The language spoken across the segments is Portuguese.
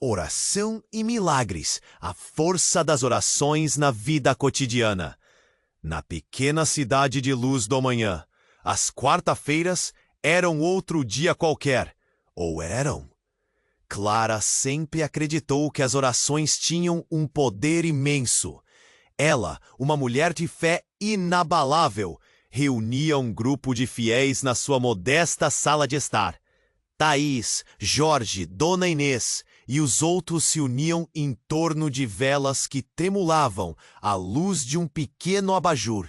Oração e milagres, a força das orações na vida cotidiana. Na pequena cidade de Luz do Amanhã, as quarta-feiras eram outro dia qualquer, ou eram? Clara sempre acreditou que as orações tinham um poder imenso. Ela, uma mulher de fé inabalável, reunia um grupo de fiéis na sua modesta sala de estar. Thaís, Jorge, Dona Inês e os outros se uniam em torno de velas que tremulavam à luz de um pequeno abajur.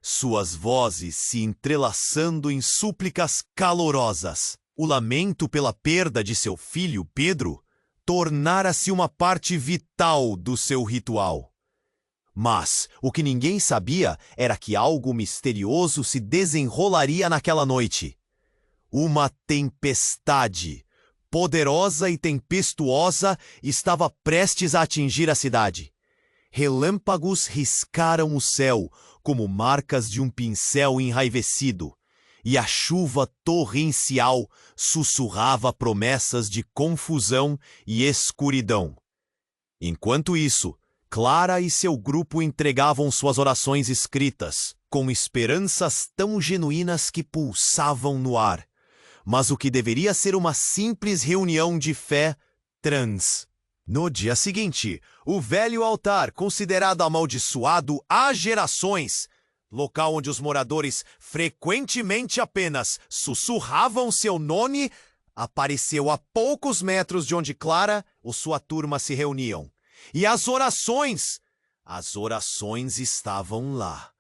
Suas vozes se entrelaçando em súplicas calorosas. O lamento pela perda de seu filho, Pedro, tornara-se uma parte vital do seu ritual. Mas o que ninguém sabia era que algo misterioso se desenrolaria naquela noite. Uma tempestade, poderosa e tempestuosa, estava prestes a atingir a cidade. Relâmpagos riscaram o céu, como marcas de um pincel enraivecido, e a chuva torrencial sussurrava promessas de confusão e escuridão. Enquanto isso, Clara e seu grupo entregavam suas orações escritas, com esperanças tão genuínas que pulsavam no ar. Mas o que deveria ser uma simples reunião de fé trans. No dia seguinte, o velho altar, considerado amaldiçoado há gerações, local onde os moradores frequentemente apenas sussurravam seu nome, apareceu a poucos metros de onde Clara e sua turma se reuniam. E as orações estavam lá,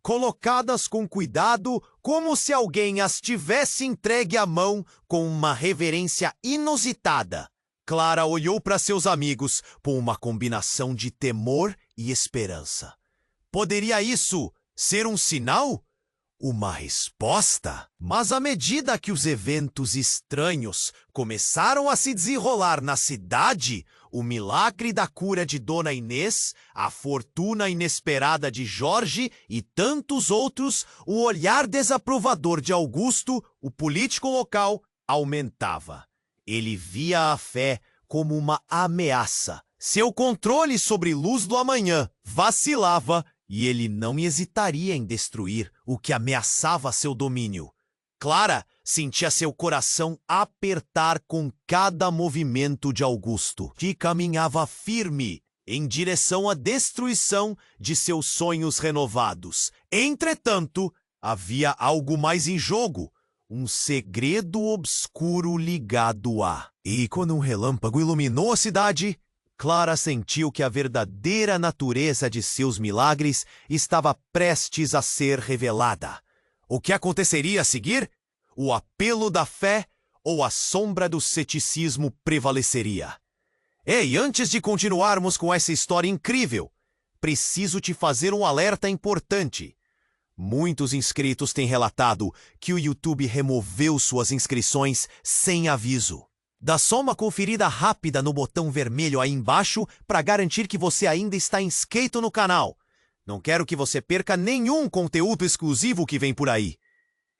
colocadas com cuidado, como se alguém as tivesse entregue à mão com uma reverência inusitada. Clara olhou para seus amigos com uma combinação de temor e esperança. Poderia isso ser um sinal? Uma resposta? Mas à medida que os eventos estranhos começaram a se desenrolar na cidade, o milagre da cura de Dona Inês, a fortuna inesperada de Jorge e tantos outros, o olhar desaprovador de Augusto, o político local, aumentava. Ele via a fé como uma ameaça. Seu controle sobre Luz do Amanhã vacilava e ele não hesitaria em destruir o que ameaçava seu domínio. Clara sentia seu coração apertar com cada movimento de Augusto, que caminhava firme em direção à destruição de seus sonhos renovados. Entretanto, havia algo mais em jogo, um segredo obscuro ligado a... E quando um relâmpago iluminou a cidade, Clara sentiu que a verdadeira natureza de seus milagres estava prestes a ser revelada. O que aconteceria a seguir? O apelo da fé ou a sombra do ceticismo prevaleceria? Ei, antes de continuarmos com essa história incrível, preciso te fazer um alerta importante. Muitos inscritos têm relatado que o YouTube removeu suas inscrições sem aviso. Dá só uma conferida rápida no botão vermelho aí embaixo para garantir que você ainda está inscrito no canal. Não quero que você perca nenhum conteúdo exclusivo que vem por aí.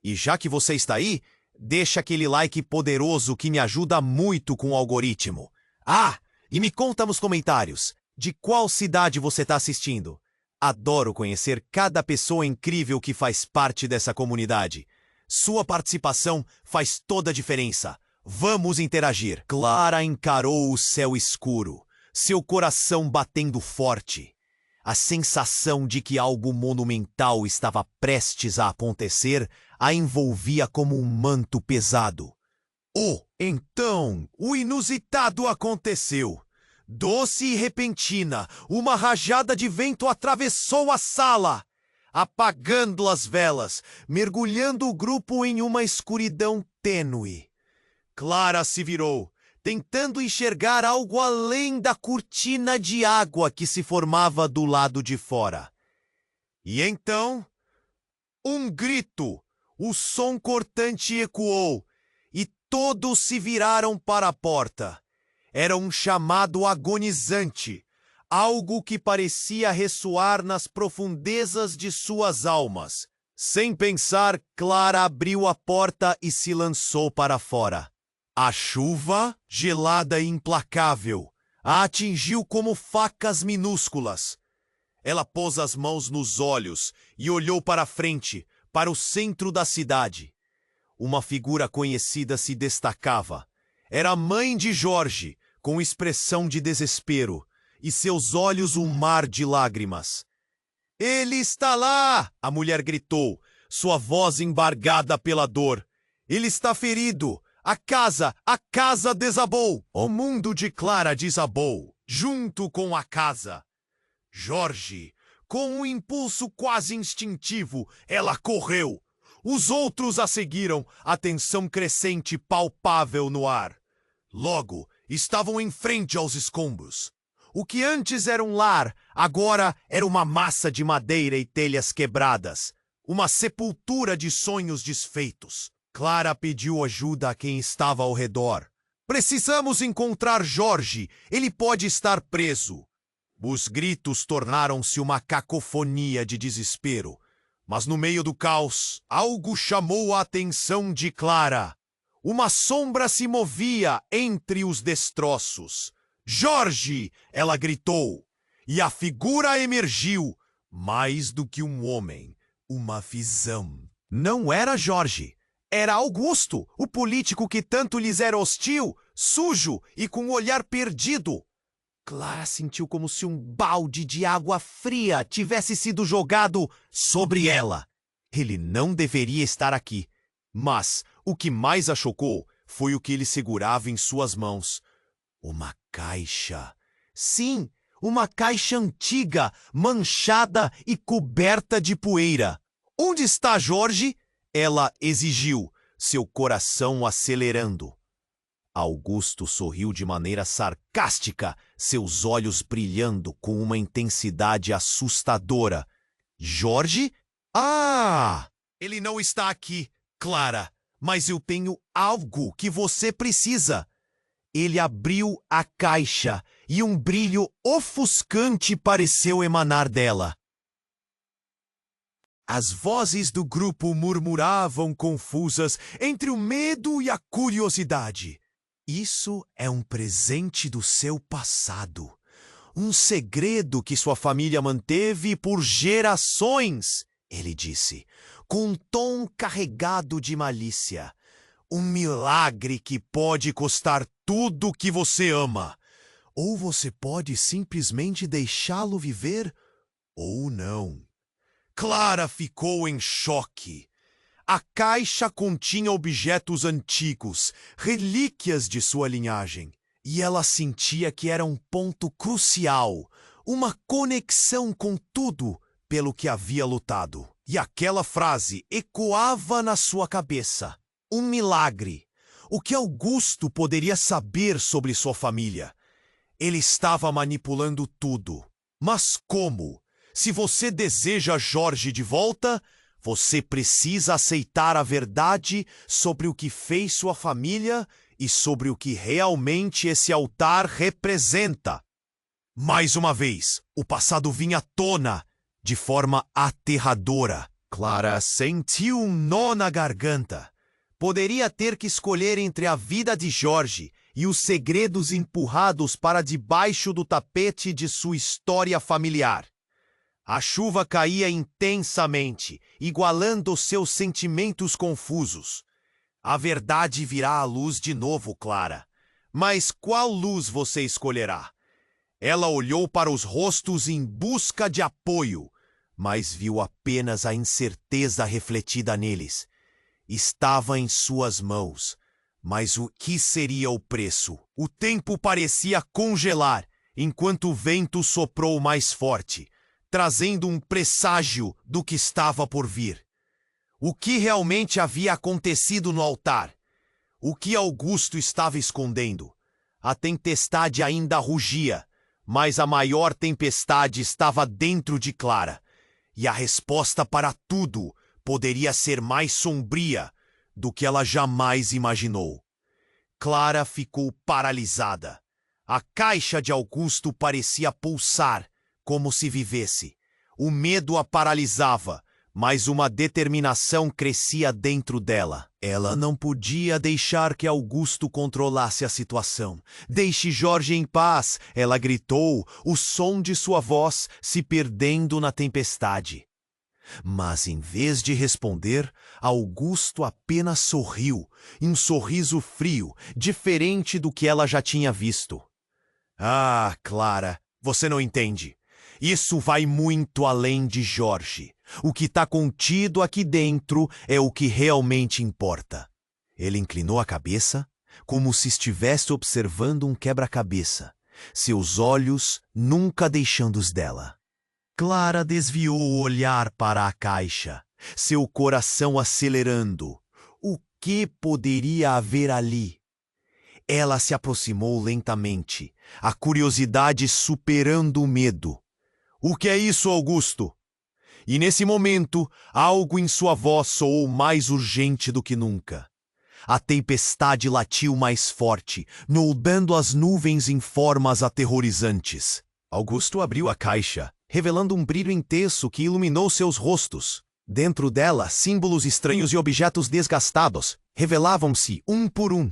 E já que você está aí, deixa aquele like poderoso que me ajuda muito com o algoritmo. Ah, e me conta nos comentários, de qual cidade você está assistindo? Adoro conhecer cada pessoa incrível que faz parte dessa comunidade. Sua participação faz toda a diferença. Vamos interagir. Clara encarou o céu escuro, seu coração batendo forte. A sensação de que algo monumental estava prestes a acontecer a envolvia como um manto pesado. Então, o inusitado aconteceu. Doce e repentina, uma rajada de vento atravessou a sala, apagando as velas, mergulhando o grupo em uma escuridão tênue. Clara se virou, tentando enxergar algo além da cortina de água que se formava do lado de fora. E então, um grito, o som cortante ecoou, e todos se viraram para a porta. Era um chamado agonizante, algo que parecia ressoar nas profundezas de suas almas. Sem pensar, Clara abriu a porta e se lançou para fora. A chuva, gelada e implacável, a atingiu como facas minúsculas. Ela pôs as mãos nos olhos e olhou para a frente, para o centro da cidade. Uma figura conhecida se destacava. Era a mãe de Jorge, com expressão de desespero, e seus olhos um mar de lágrimas. "Ele está lá!" a mulher gritou, sua voz embargada pela dor. "Ele está ferido! A casa desabou! O mundo de Clara desabou, junto com a casa." Jorge, com um impulso quase instintivo, ela correu. Os outros a seguiram, a tensão crescente palpável no ar. Logo, estavam em frente aos escombros. O que antes era um lar, agora era uma massa de madeira e telhas quebradas. Uma sepultura de sonhos desfeitos. Clara pediu ajuda a quem estava ao redor. "Precisamos encontrar Jorge. Ele pode estar preso." Os gritos tornaram-se uma cacofonia de desespero. Mas no meio do caos, algo chamou a atenção de Clara. Uma sombra se movia entre os destroços. "Jorge!" ela gritou. E a figura emergiu, mais do que um homem, uma visão. Não era Jorge. Era Augusto, o político que tanto lhes era hostil, sujo e com o olhar perdido. Clara sentiu como se um balde de água fria tivesse sido jogado sobre ela. Ele não deveria estar aqui. Mas o que mais a chocou foi o que ele segurava em suas mãos. Uma caixa. Sim, uma caixa antiga, manchada e coberta de poeira. "Onde está Jorge?" ela exigiu, seu coração acelerando. Augusto sorriu de maneira sarcástica, seus olhos brilhando com uma intensidade assustadora. "Jorge? Ah! Ele não está aqui, Clara, mas eu tenho algo que você precisa." Ele abriu a caixa e um brilho ofuscante pareceu emanar dela. As vozes do grupo murmuravam confusas entre o medo e a curiosidade. "Isso é um presente do seu passado. Um segredo que sua família manteve por gerações", ele disse, com um tom carregado de malícia. "Um milagre que pode custar tudo que você ama. Ou você pode simplesmente deixá-lo viver, ou não." Clara ficou em choque. A caixa continha objetos antigos, relíquias de sua linhagem. E ela sentia que era um ponto crucial, uma conexão com tudo pelo que havia lutado. E aquela frase ecoava na sua cabeça. Um milagre. O que Augusto poderia saber sobre sua família? Ele estava manipulando tudo. Mas como? Se você deseja Jorge de volta, você precisa aceitar a verdade sobre o que fez sua família e sobre o que realmente esse altar representa. Mais uma vez, o passado vinha à tona de forma aterradora. Clara sentiu um nó na garganta. Poderia ter que escolher entre a vida de Jorge e os segredos empurrados para debaixo do tapete de sua história familiar. A chuva caía intensamente, igualando seus sentimentos confusos. A verdade virá à luz de novo, Clara. Mas qual luz você escolherá? Ela olhou para os rostos em busca de apoio, mas viu apenas a incerteza refletida neles. Estava em suas mãos, mas o que seria o preço? O tempo parecia congelar, enquanto o vento soprou mais forte, trazendo um presságio do que estava por vir. O que realmente havia acontecido no altar? O que Augusto estava escondendo? A tempestade ainda rugia, mas a maior tempestade estava dentro de Clara, e a resposta para tudo poderia ser mais sombria do que ela jamais imaginou. Clara ficou paralisada. A caixa de Augusto parecia pulsar, como se vivesse. O medo a paralisava, mas uma determinação crescia dentro dela. Ela não podia deixar que Augusto controlasse a situação. Deixe Jorge em paz, ela gritou, o som de sua voz se perdendo na tempestade. Mas em vez de responder, Augusto apenas sorriu, um sorriso frio, diferente do que ela já tinha visto. Ah, Clara, você não entende. Isso vai muito além de Jorge. O que está contido aqui dentro é o que realmente importa. Ele inclinou a cabeça, como se estivesse observando um quebra-cabeça, seus olhos nunca deixando os dela. Clara desviou o olhar para a caixa, seu coração acelerando. O que poderia haver ali? Ela se aproximou lentamente, a curiosidade superando o medo. O que é isso, Augusto? E nesse momento, algo em sua voz soou mais urgente do que nunca. A tempestade latiu mais forte, moldando as nuvens em formas aterrorizantes. Augusto abriu a caixa, revelando um brilho intenso que iluminou seus rostos. Dentro dela, símbolos estranhos e objetos desgastados revelavam-se um por um.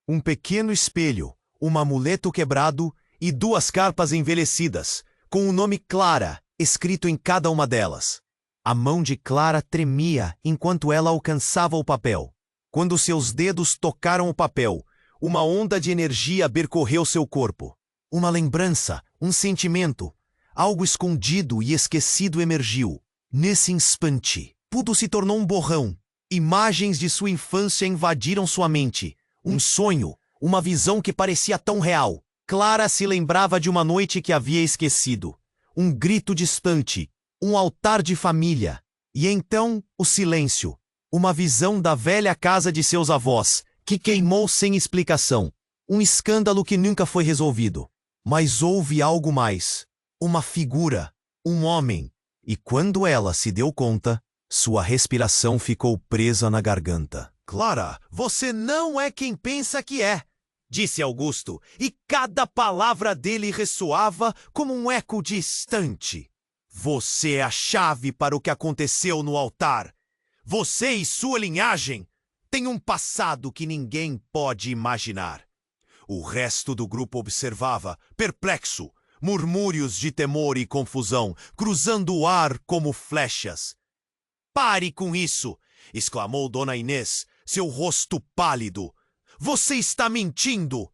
Um pequeno espelho, um amuleto quebrado e 2 carpas envelhecidas, com o nome Clara escrito em cada uma delas. A mão de Clara tremia enquanto ela alcançava o papel. Quando seus dedos tocaram o papel, uma onda de energia percorreu seu corpo. Uma lembrança, um sentimento, algo escondido e esquecido emergiu. Nesse instante, tudo se tornou um borrão. Imagens de sua infância invadiram sua mente. Um sonho, uma visão que parecia tão real. Clara se lembrava de uma noite que havia esquecido. Um grito distante, um altar de família. E então, o silêncio. Uma visão da velha casa de seus avós, que queimou sem explicação. Um escândalo que nunca foi resolvido. Mas houve algo mais. Uma figura, um homem. E quando ela se deu conta, sua respiração ficou presa na garganta. Clara, você não é quem pensa que é, disse Augusto, e cada palavra dele ressoava como um eco distante. Você é a chave para o que aconteceu no altar. Você e sua linhagem têm um passado que ninguém pode imaginar. O resto do grupo observava, perplexo, murmúrios de temor e confusão, cruzando o ar como flechas. Pare com isso! Exclamou Dona Inês, seu rosto pálido. Você está mentindo!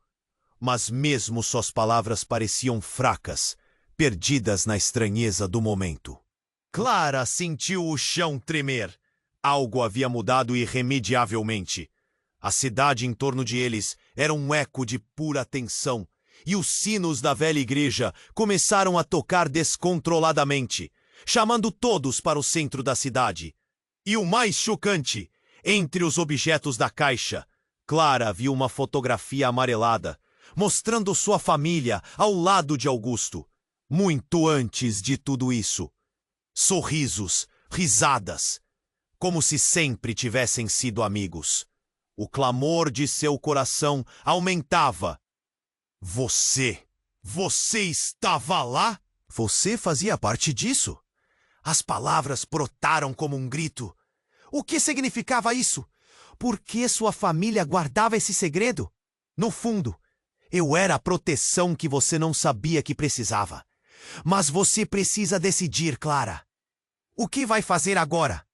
Mas mesmo suas palavras pareciam fracas, perdidas na estranheza do momento. Clara sentiu o chão tremer. Algo havia mudado irremediavelmente. A cidade em torno de eles era um eco de pura tensão, e os sinos da velha igreja começaram a tocar descontroladamente, chamando todos para o centro da cidade. E o mais chocante, entre os objetos da caixa, Clara viu uma fotografia amarelada, mostrando sua família ao lado de Augusto. Muito antes de tudo isso. Sorrisos, risadas, como se sempre tivessem sido amigos. O clamor de seu coração aumentava. Você estava lá? Você fazia parte disso? As palavras brotaram como um grito. O que significava isso? Por que sua família guardava esse segredo? No fundo, eu era a proteção que você não sabia que precisava. Mas você precisa decidir, Clara. O que vai fazer agora?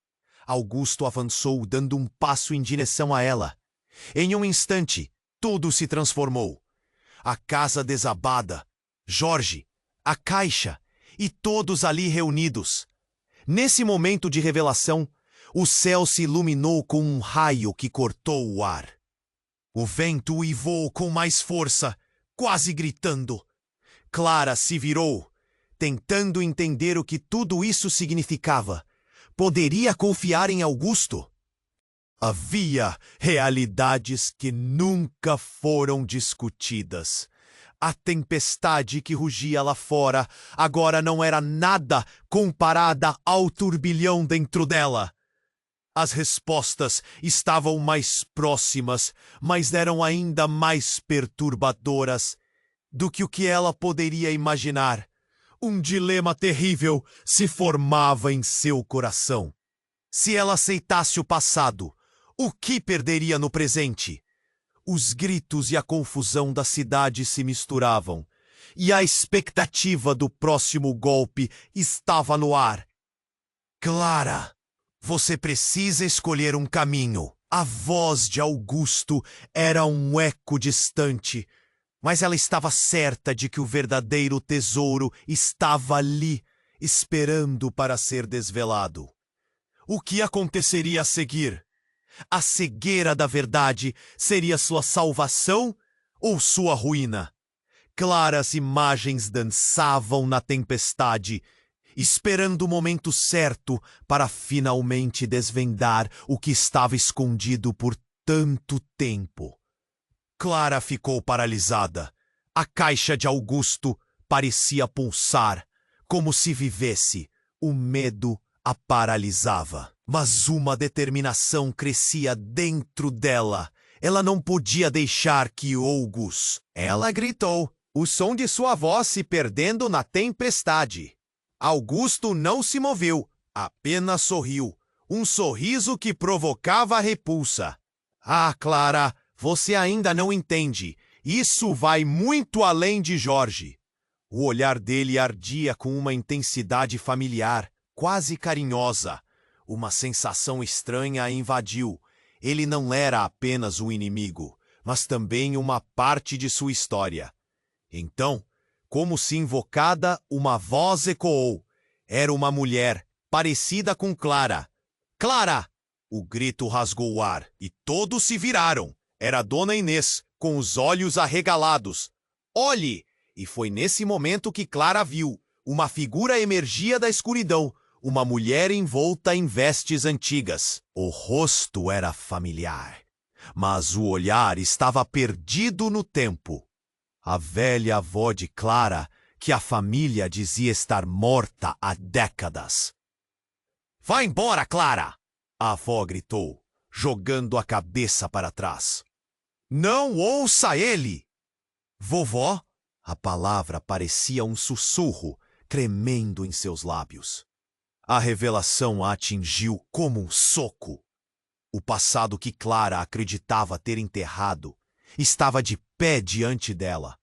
Augusto avançou, dando um passo em direção a ela. Em um instante, tudo se transformou. A casa desabada, Jorge, a caixa e todos ali reunidos. Nesse momento de revelação, o céu se iluminou com um raio que cortou o ar. O vento uivou com mais força, quase gritando. Clara se virou, tentando entender o que tudo isso significava. Poderia confiar em Augusto? Havia realidades que nunca foram discutidas. A tempestade que rugia lá fora agora não era nada comparada ao turbilhão dentro dela. As respostas estavam mais próximas, mas eram ainda mais perturbadoras do que o que ela poderia imaginar. Um dilema terrível se formava em seu coração. Se ela aceitasse o passado, O que perderia no presente? Os gritos e a confusão da cidade se misturavam, e a expectativa do próximo golpe estava no ar. Clara, você precisa escolher um caminho. A voz de Augusto era um eco distante, mas ela estava certa de que o verdadeiro tesouro estava ali, esperando para ser desvelado. O que aconteceria a seguir? A cegueira da verdade seria sua salvação ou sua ruína? Claras imagens dançavam na tempestade, esperando o momento certo para finalmente desvendar o que estava escondido por tanto tempo. Clara ficou paralisada. A caixa de Augusto parecia pulsar, como se vivesse. O medo a paralisava. Mas uma determinação crescia dentro dela. Ela não podia deixar que Augusto... Ela gritou, o som de sua voz se perdendo na tempestade. Augusto não se moveu, apenas sorriu. Um sorriso que provocava repulsa. Ah, Clara, você ainda não entende. Isso vai muito além de Jorge. O olhar dele ardia com uma intensidade familiar, quase carinhosa. Uma sensação estranha a invadiu. Ele não era apenas um inimigo, mas também uma parte de sua história. Então, como se invocada, uma voz ecoou. Era uma mulher, parecida com Clara. Clara! O grito rasgou o ar, e todos se viraram. Era Dona Inês, com os olhos arregalados. Olhe! E foi nesse momento que Clara viu. Uma figura emergia da escuridão. Uma mulher envolta em vestes antigas. O rosto era familiar, mas o olhar estava perdido no tempo. A velha avó de Clara, que a família dizia estar morta há décadas. Vá embora, Clara! A avó gritou, jogando a cabeça para trás. Não ouça ele! Vovó? A palavra parecia um sussurro, tremendo em seus lábios. A revelação a atingiu como um soco. O passado que Clara acreditava ter enterrado estava de pé diante dela.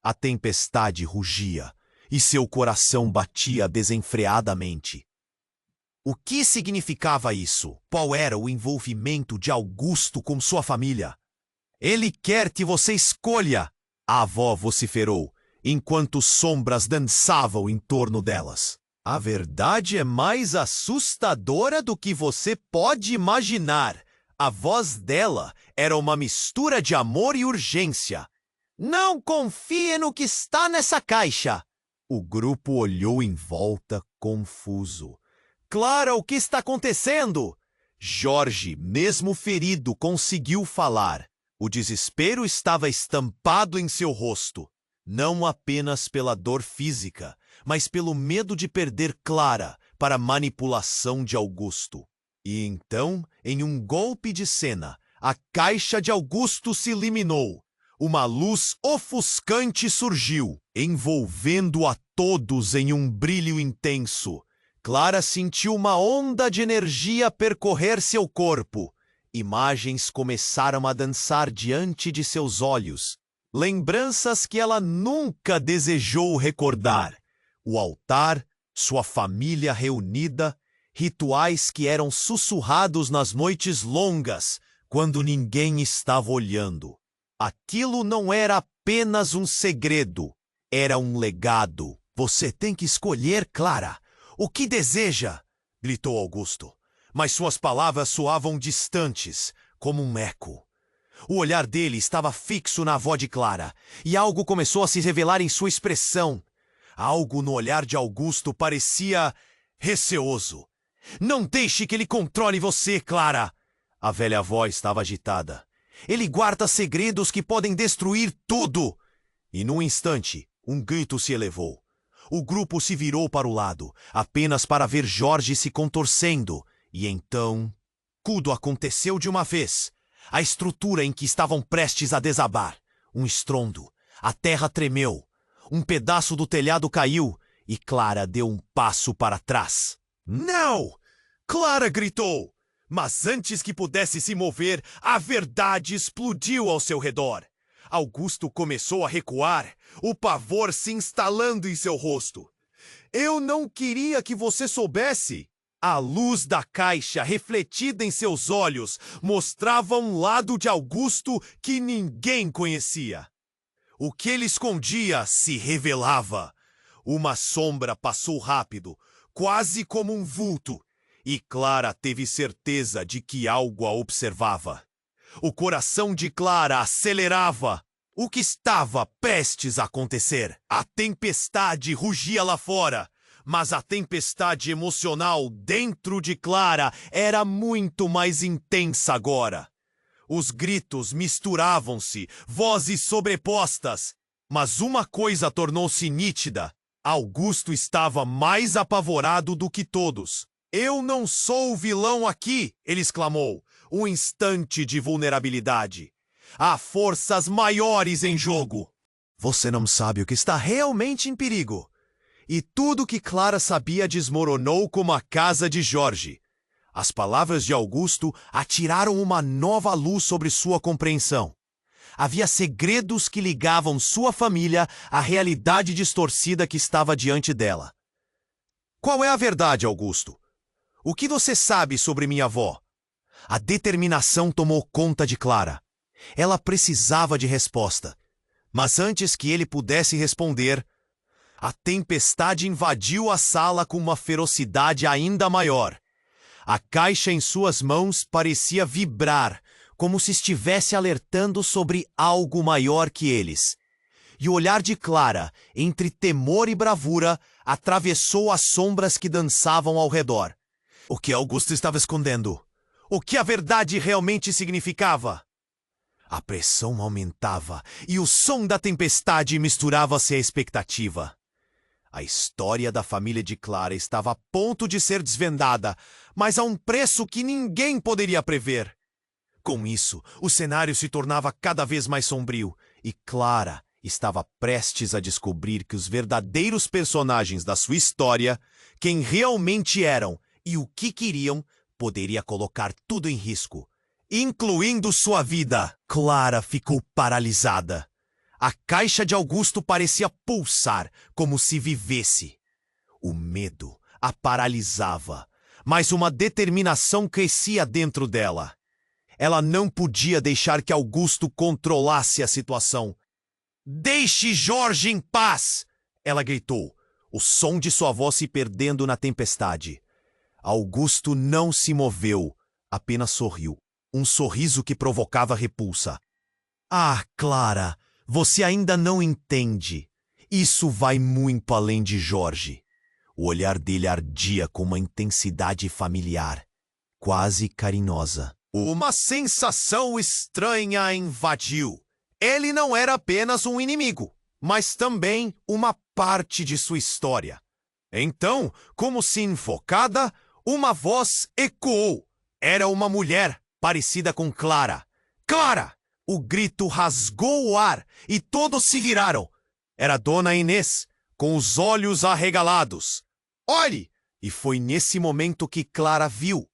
A tempestade rugia e seu coração batia desenfreadamente. O que significava isso? Qual era o envolvimento de Augusto com sua família? Ele quer que você escolha, a avó vociferou, enquanto sombras dançavam em torno delas. A verdade é mais assustadora do que você pode imaginar. A voz dela era uma mistura de amor e urgência. Não confie no que está nessa caixa. O grupo olhou em volta, confuso. Clara, o que está acontecendo? Jorge, mesmo ferido, conseguiu falar. O desespero estava estampado em seu rosto. Não apenas pela dor física, mas pelo medo de perder Clara para a manipulação de Augusto. E então, em um golpe de cena, a caixa de Augusto se eliminou. Uma luz ofuscante surgiu, envolvendo a todos em um brilho intenso. Clara sentiu uma onda de energia percorrer seu corpo. Imagens começaram a dançar diante de seus olhos. Lembranças que ela nunca desejou recordar. O altar, sua família reunida, rituais que eram sussurrados nas noites longas, quando ninguém estava olhando. Aquilo não era apenas um segredo, era um legado. Você tem que escolher, Clara. O que deseja? Gritou Augusto. Mas suas palavras soavam distantes, como um eco. O olhar dele estava fixo na avó de Clara, e algo começou a se revelar em sua expressão. Algo no olhar de Augusto parecia receoso. Não deixe que ele controle você, Clara! A velha avó estava agitada. Ele guarda segredos que podem destruir tudo! E num instante, um grito se elevou. O grupo se virou para o lado, apenas para ver Jorge se contorcendo. E então, tudo aconteceu de uma vez. A estrutura em que estavam prestes a desabar. Um estrondo. A terra tremeu. Um pedaço do telhado caiu e Clara deu um passo para trás. Não! Clara gritou. Mas antes que pudesse se mover, a verdade explodiu ao seu redor. Augusto começou a recuar, o pavor se instalando em seu rosto. Eu não queria que você soubesse. A luz da caixa refletida em seus olhos mostrava um lado de Augusto que ninguém conhecia. O que ele escondia se revelava. Uma sombra passou rápido, quase como um vulto, e Clara teve certeza de que algo a observava. O coração de Clara acelerava. O que estava prestes a acontecer? A tempestade rugia lá fora, mas a tempestade emocional dentro de Clara era muito mais intensa agora. Os gritos misturavam-se, vozes sobrepostas, mas uma coisa tornou-se nítida. Augusto estava mais apavorado do que todos. Eu não sou o vilão aqui, ele exclamou. Um instante de vulnerabilidade. Há forças maiores em jogo. Você não sabe o que está realmente em perigo. E tudo que Clara sabia desmoronou como a casa de Jorge. As palavras de Augusto atiraram uma nova luz sobre sua compreensão. Havia segredos que ligavam sua família à realidade distorcida que estava diante dela. Qual é a verdade, Augusto? O que você sabe sobre minha avó? A determinação tomou conta de Clara. Ela precisava de resposta. Mas antes que ele pudesse responder, a tempestade invadiu a sala com uma ferocidade ainda maior. A caixa em suas mãos parecia vibrar, como se estivesse alertando sobre algo maior que eles. E o olhar de Clara, entre temor e bravura, atravessou as sombras que dançavam ao redor. O que Augusto estava escondendo? O que a verdade realmente significava? A pressão aumentava e o som da tempestade misturava-se à expectativa. A história da família de Clara estava a ponto de ser desvendada, mas a um preço que ninguém poderia prever. Com isso, o cenário se tornava cada vez mais sombrio e Clara estava prestes a descobrir que os verdadeiros personagens da sua história, quem realmente eram e o que queriam, poderia colocar tudo em risco, incluindo sua vida. Clara ficou paralisada. A caixa de Augusto parecia pulsar, como se vivesse. O medo a paralisava, mas uma determinação crescia dentro dela. Ela não podia deixar que Augusto controlasse a situação. "Deixe Jorge em paz!" ela gritou, o som de sua voz se perdendo na tempestade. Augusto não se moveu, apenas sorriu. Um sorriso que provocava repulsa. "Ah, Clara, você ainda não entende. Isso vai muito além de Jorge." O olhar dele ardia com uma intensidade familiar, quase carinhosa. Uma sensação estranha a invadiu. Ele não era apenas um inimigo, mas também uma parte de sua história. Então, como se enfocada, uma voz ecoou. Era uma mulher, parecida com Clara. "Clara!" O grito rasgou o ar e todos se viraram. Era Dona Inês, com os olhos arregalados. "Olhe!" E foi nesse momento que Clara viu.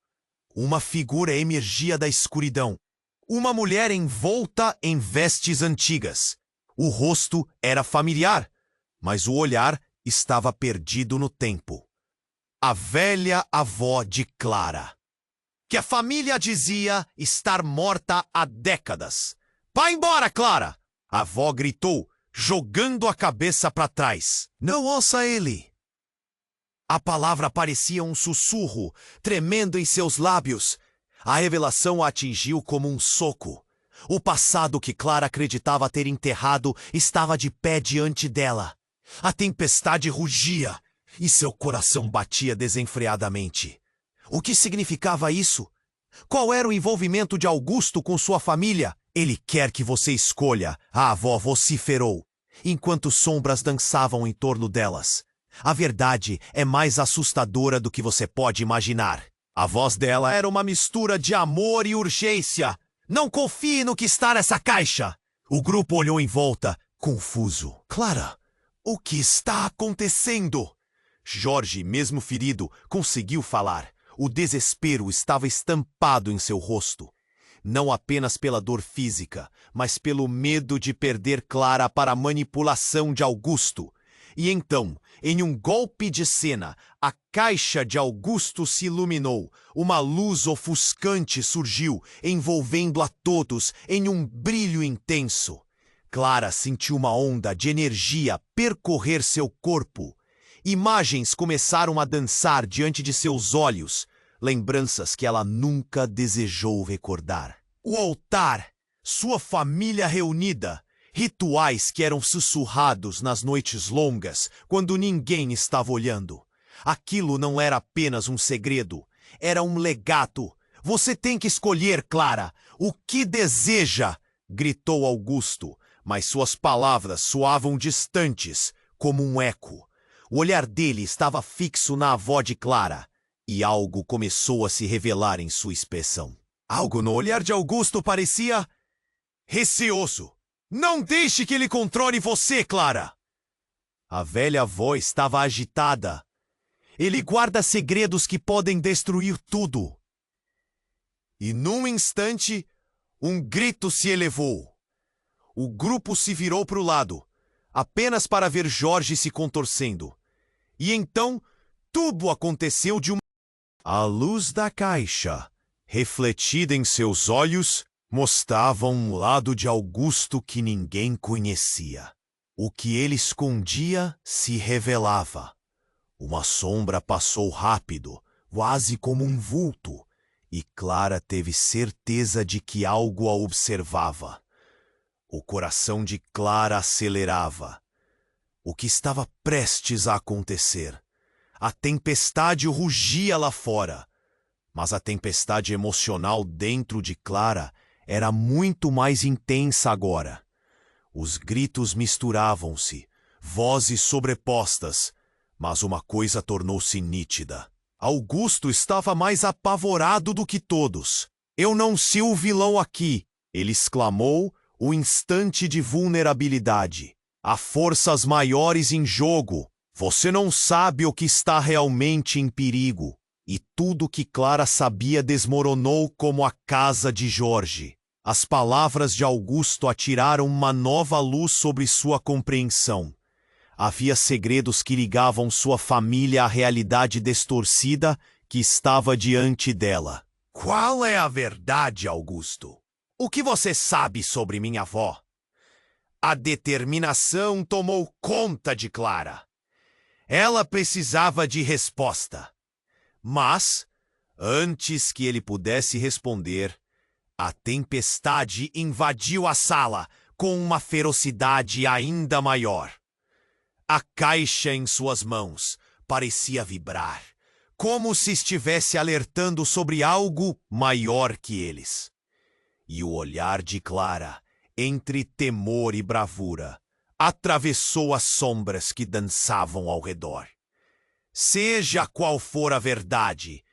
Uma figura emergia da escuridão. Uma mulher envolta em vestes antigas. O rosto era familiar, mas o olhar estava perdido no tempo. A velha avó de Clara, que a família dizia estar morta há décadas. "Vá embora, Clara!" A avó gritou, jogando a cabeça para trás. "Não ouça ele!" A palavra parecia um sussurro, tremendo em seus lábios. A revelação a atingiu como um soco. O passado que Clara acreditava ter enterrado estava de pé diante dela. A tempestade rugia e seu coração batia desenfreadamente. O que significava isso? Qual era o envolvimento de Augusto com sua família? "Ele quer que você escolha", a avó vociferou, enquanto sombras dançavam em torno delas. "A verdade é mais assustadora do que você pode imaginar." A voz dela era uma mistura de amor e urgência. "Não confie no que está nessa caixa!" O grupo olhou em volta, confuso. "Clara, o que está acontecendo?" Jorge, mesmo ferido, conseguiu falar. O desespero estava estampado em seu rosto. Não apenas pela dor física, mas pelo medo de perder Clara para a manipulação de Augusto. E então, em um golpe de cena, a caixa de Augusto se iluminou. Uma luz ofuscante surgiu, envolvendo a todos em um brilho intenso. Clara sentiu uma onda de energia percorrer seu corpo. Imagens começaram a dançar diante de seus olhos, lembranças que ela nunca desejou recordar. O altar, sua família reunida, rituais que eram sussurrados nas noites longas, quando ninguém estava olhando. Aquilo não era apenas um segredo, era um legado. Você tem que escolher, Clara, o que deseja, gritou Augusto, mas suas palavras soavam distantes, como um eco. O olhar dele estava fixo na avó de Clara, e algo começou a se revelar em sua expressão. Algo no olhar de Augusto parecia receoso. Não deixe que ele controle você, Clara! A velha avó estava agitada. Ele guarda segredos que podem destruir tudo. E num instante, um grito se elevou. O grupo se virou para o lado, apenas para ver Jorge se contorcendo. E então, tudo aconteceu de uma... A luz da caixa, refletida em seus olhos, mostrava um lado de Augusto que ninguém conhecia. O que ele escondia se revelava. Uma sombra passou rápido, quase como um vulto, e Clara teve certeza de que algo a observava. O coração de Clara acelerava. O que estava prestes a acontecer? A tempestade rugia lá fora, mas a tempestade emocional dentro de Clara era muito mais intensa agora. Os gritos misturavam-se, vozes sobrepostas, mas uma coisa tornou-se nítida. Augusto estava mais apavorado do que todos. Eu não sou o vilão aqui, ele exclamou, o instante de vulnerabilidade. Há forças maiores em jogo. Você não sabe o que está realmente em perigo. E tudo que Clara sabia desmoronou como a casa de Jorge. As palavras de Augusto atiraram uma nova luz sobre sua compreensão. Havia segredos que ligavam sua família à realidade distorcida que estava diante dela. Qual é a verdade, Augusto? O que você sabe sobre minha avó? A determinação tomou conta de Clara. Ela precisava de resposta. Mas, antes que ele pudesse responder, a tempestade invadiu a sala com uma ferocidade ainda maior. A caixa em suas mãos parecia vibrar, como se estivesse alertando sobre algo maior que eles. E o olhar de Clara, entre temor e bravura, atravessou as sombras que dançavam ao redor. Seja qual for a verdade,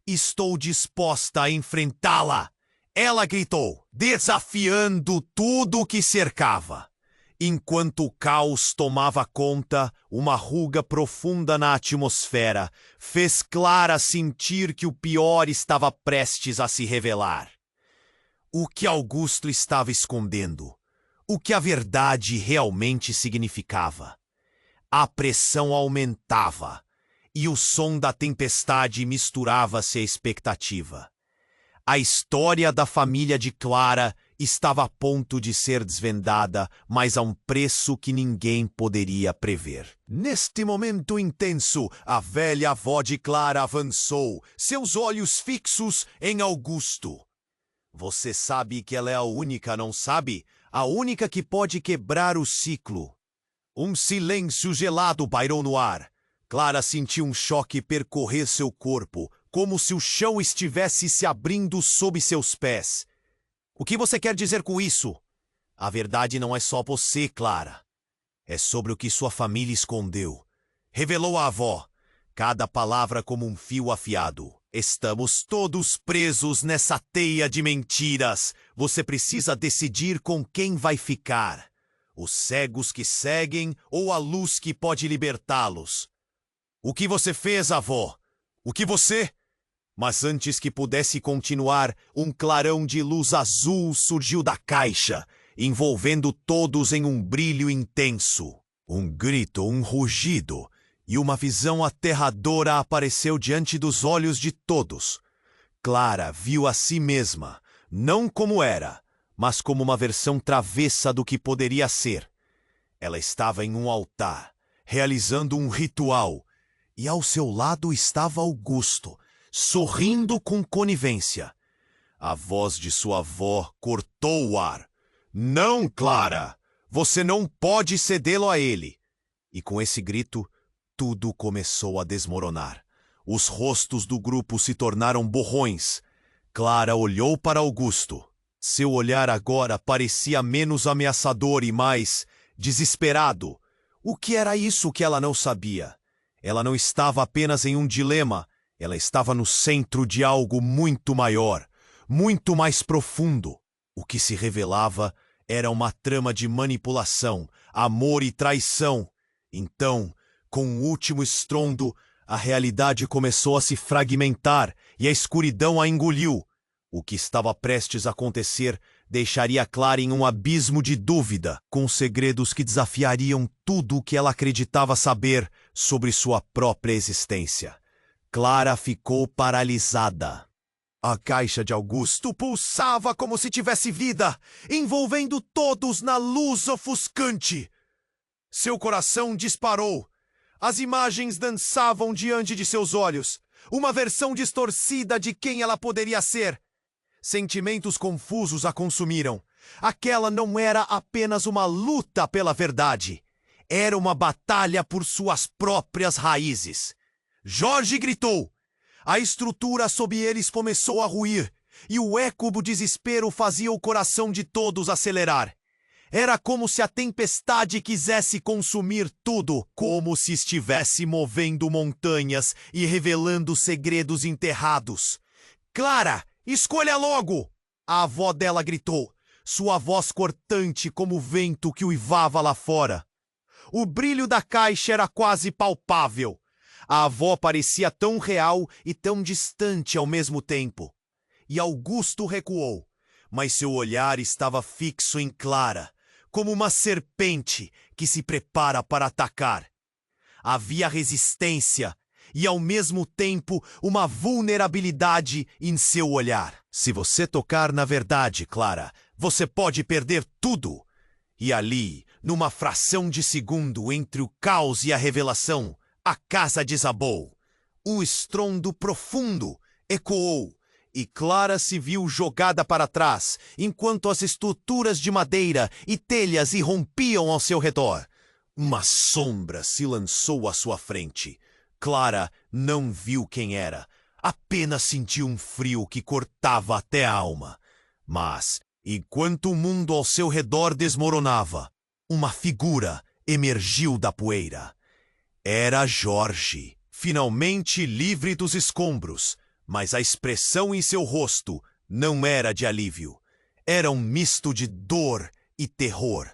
estou disposta a enfrentá-la, ela gritou, desafiando tudo o que cercava. Enquanto o caos tomava conta, uma ruga profunda na atmosfera fez Clara sentir que o pior estava prestes a se revelar. O que Augusto estava escondendo? O que a verdade realmente significava? A pressão aumentava, e o som da tempestade misturava-se à expectativa. A história da família de Clara estava a ponto de ser desvendada, mas a um preço que ninguém poderia prever. Neste momento intenso, a velha avó de Clara avançou, seus olhos fixos em Augusto. Você sabe que ela é a única, não sabe? A única que pode quebrar o ciclo. Um silêncio gelado pairou no ar. Clara sentiu um choque percorrer seu corpo, como se o chão estivesse se abrindo sob seus pés. O que você quer dizer com isso? A verdade não é só você, Clara. É sobre o que sua família escondeu. Revelou a avó, cada palavra como um fio afiado. Estamos todos presos nessa teia de mentiras. Você precisa decidir com quem vai ficar. Os cegos que seguem ou a luz que pode libertá-los. O que você fez, avó? O que você... Mas antes que pudesse continuar, um clarão de luz azul surgiu da caixa, envolvendo todos em um brilho intenso. Um grito, um rugido e uma visão aterradora apareceu diante dos olhos de todos. Clara viu a si mesma, não como era, mas como uma versão travessa do que poderia ser. Ela estava em um altar, realizando um ritual, e ao seu lado estava Augusto, sorrindo com conivência. A voz de sua avó cortou o ar. "Não, Clara! Você não pode cedê-lo a ele!" E com esse grito, tudo começou a desmoronar. Os rostos do grupo se tornaram borrões. Clara olhou para Augusto. Seu olhar agora parecia menos ameaçador e mais desesperado. O que era isso que ela não sabia? Ela não estava apenas em um dilema, ela estava no centro de algo muito maior, muito mais profundo. O que se revelava era uma trama de manipulação, amor e traição. Então, com um último estrondo, a realidade começou a se fragmentar e a escuridão a engoliu. O que estava prestes a acontecer deixaria Clara em um abismo de dúvida, com segredos que desafiariam tudo o que ela acreditava saber sobre sua própria existência. Clara ficou paralisada. A caixa de Augusto pulsava como se tivesse vida, envolvendo todos na luz ofuscante. Seu coração disparou. As imagens dançavam diante de seus olhos, uma versão distorcida de quem ela poderia ser. Sentimentos confusos a consumiram. Aquela não era apenas uma luta pela verdade. Era uma batalha por suas próprias raízes. Jorge gritou. A estrutura sob eles começou a ruir, e o eco do desespero fazia o coração de todos acelerar. Era como se a tempestade quisesse consumir tudo, como se estivesse movendo montanhas e revelando segredos enterrados. "Clara, escolha logo!" A avó dela gritou, sua voz cortante como o vento que uivava lá fora. O brilho da caixa era quase palpável. A avó parecia tão real e tão distante ao mesmo tempo. E Augusto recuou, mas seu olhar estava fixo em Clara, como uma serpente que se prepara para atacar. Havia resistência e, ao mesmo tempo, uma vulnerabilidade em seu olhar. "Se você tocar na verdade, Clara, você pode perder tudo." E ali, numa fração de segundo entre o caos e a revelação, a casa desabou. Um estrondo profundo ecoou, e Clara se viu jogada para trás, enquanto as estruturas de madeira e telhas irrompiam ao seu redor. Uma sombra se lançou à sua frente. Clara não viu quem era, apenas sentiu um frio que cortava até a alma. Mas, enquanto o mundo ao seu redor desmoronava, uma figura emergiu da poeira. Era Jorge, finalmente livre dos escombros, mas a expressão em seu rosto não era de alívio. Era um misto de dor e terror.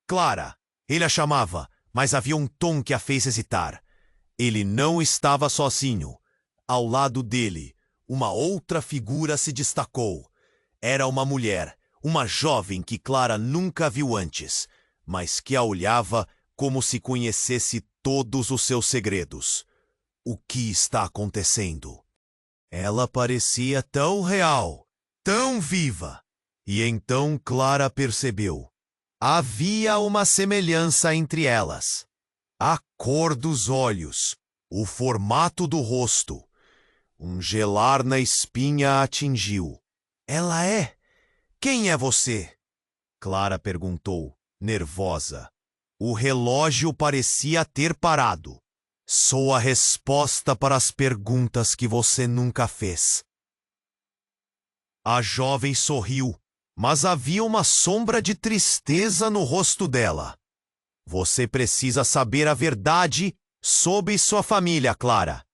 "Clara!" Ele a chamava, mas havia um tom que a fez hesitar. Ele não estava sozinho. Ao lado dele, uma outra figura se destacou. Era uma mulher, uma jovem que Clara nunca viu antes, mas que a olhava como se conhecesse todos os seus segredos. O que está acontecendo? Ela parecia tão real, tão viva. E então Clara percebeu. Havia uma semelhança entre elas. A cor dos olhos, o formato do rosto. Um gelar na espinha a atingiu. "Ela é? Quem é você?" Clara perguntou, nervosa. O relógio parecia ter parado. "Sou a resposta para as perguntas que você nunca fez." A jovem sorriu, mas havia uma sombra de tristeza no rosto dela. "Você precisa saber a verdade sobre sua família, Clara.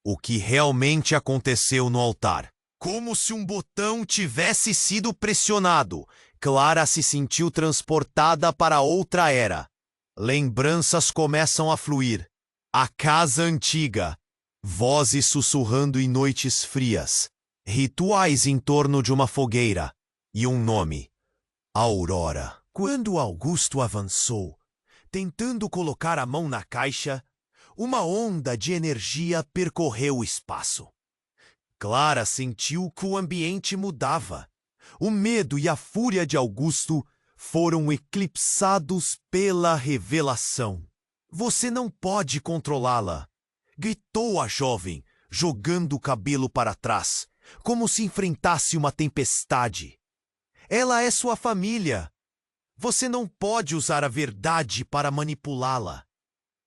O que realmente aconteceu no altar." Como se um botão tivesse sido pressionado, Clara se sentiu transportada para outra era. Lembranças começam a fluir. A casa antiga, Vozes sussurrando em noites frias, rituais em torno de uma fogueira e um nome: Aurora. Quando Augusto avançou, tentando colocar a mão na caixa, uma onda de energia percorreu o espaço. Clara sentiu que o ambiente mudava. O medo e a fúria de Augusto foram eclipsados pela revelação. Você não pode controlá-la, gritou a jovem, jogando o cabelo para trás, como se enfrentasse uma tempestade. Ela é sua família. Você não pode usar a verdade para manipulá-la.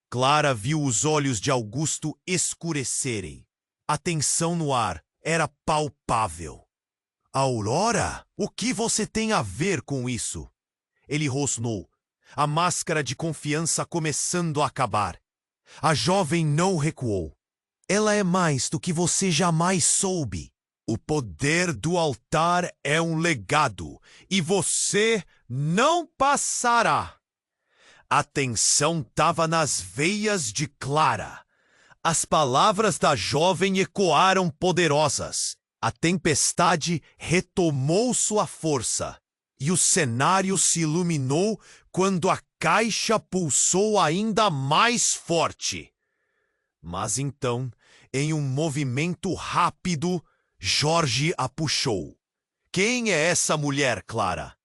Clara viu os olhos de Augusto escurecerem. A tensão no ar era palpável. Aurora, o que você tem a ver com isso? Ele rosnou, a máscara de confiança começando a acabar. A jovem não recuou. Ela é mais do que você jamais soube. O poder do altar é um legado, e você não passará. A tensão estava nas veias de Clara. As palavras da jovem ecoaram poderosas. A tempestade retomou sua força, e o cenário se iluminou quando a caixa pulsou ainda mais forte. Mas então, em um movimento rápido, Jorge a puxou. Quem é essa mulher, Clara?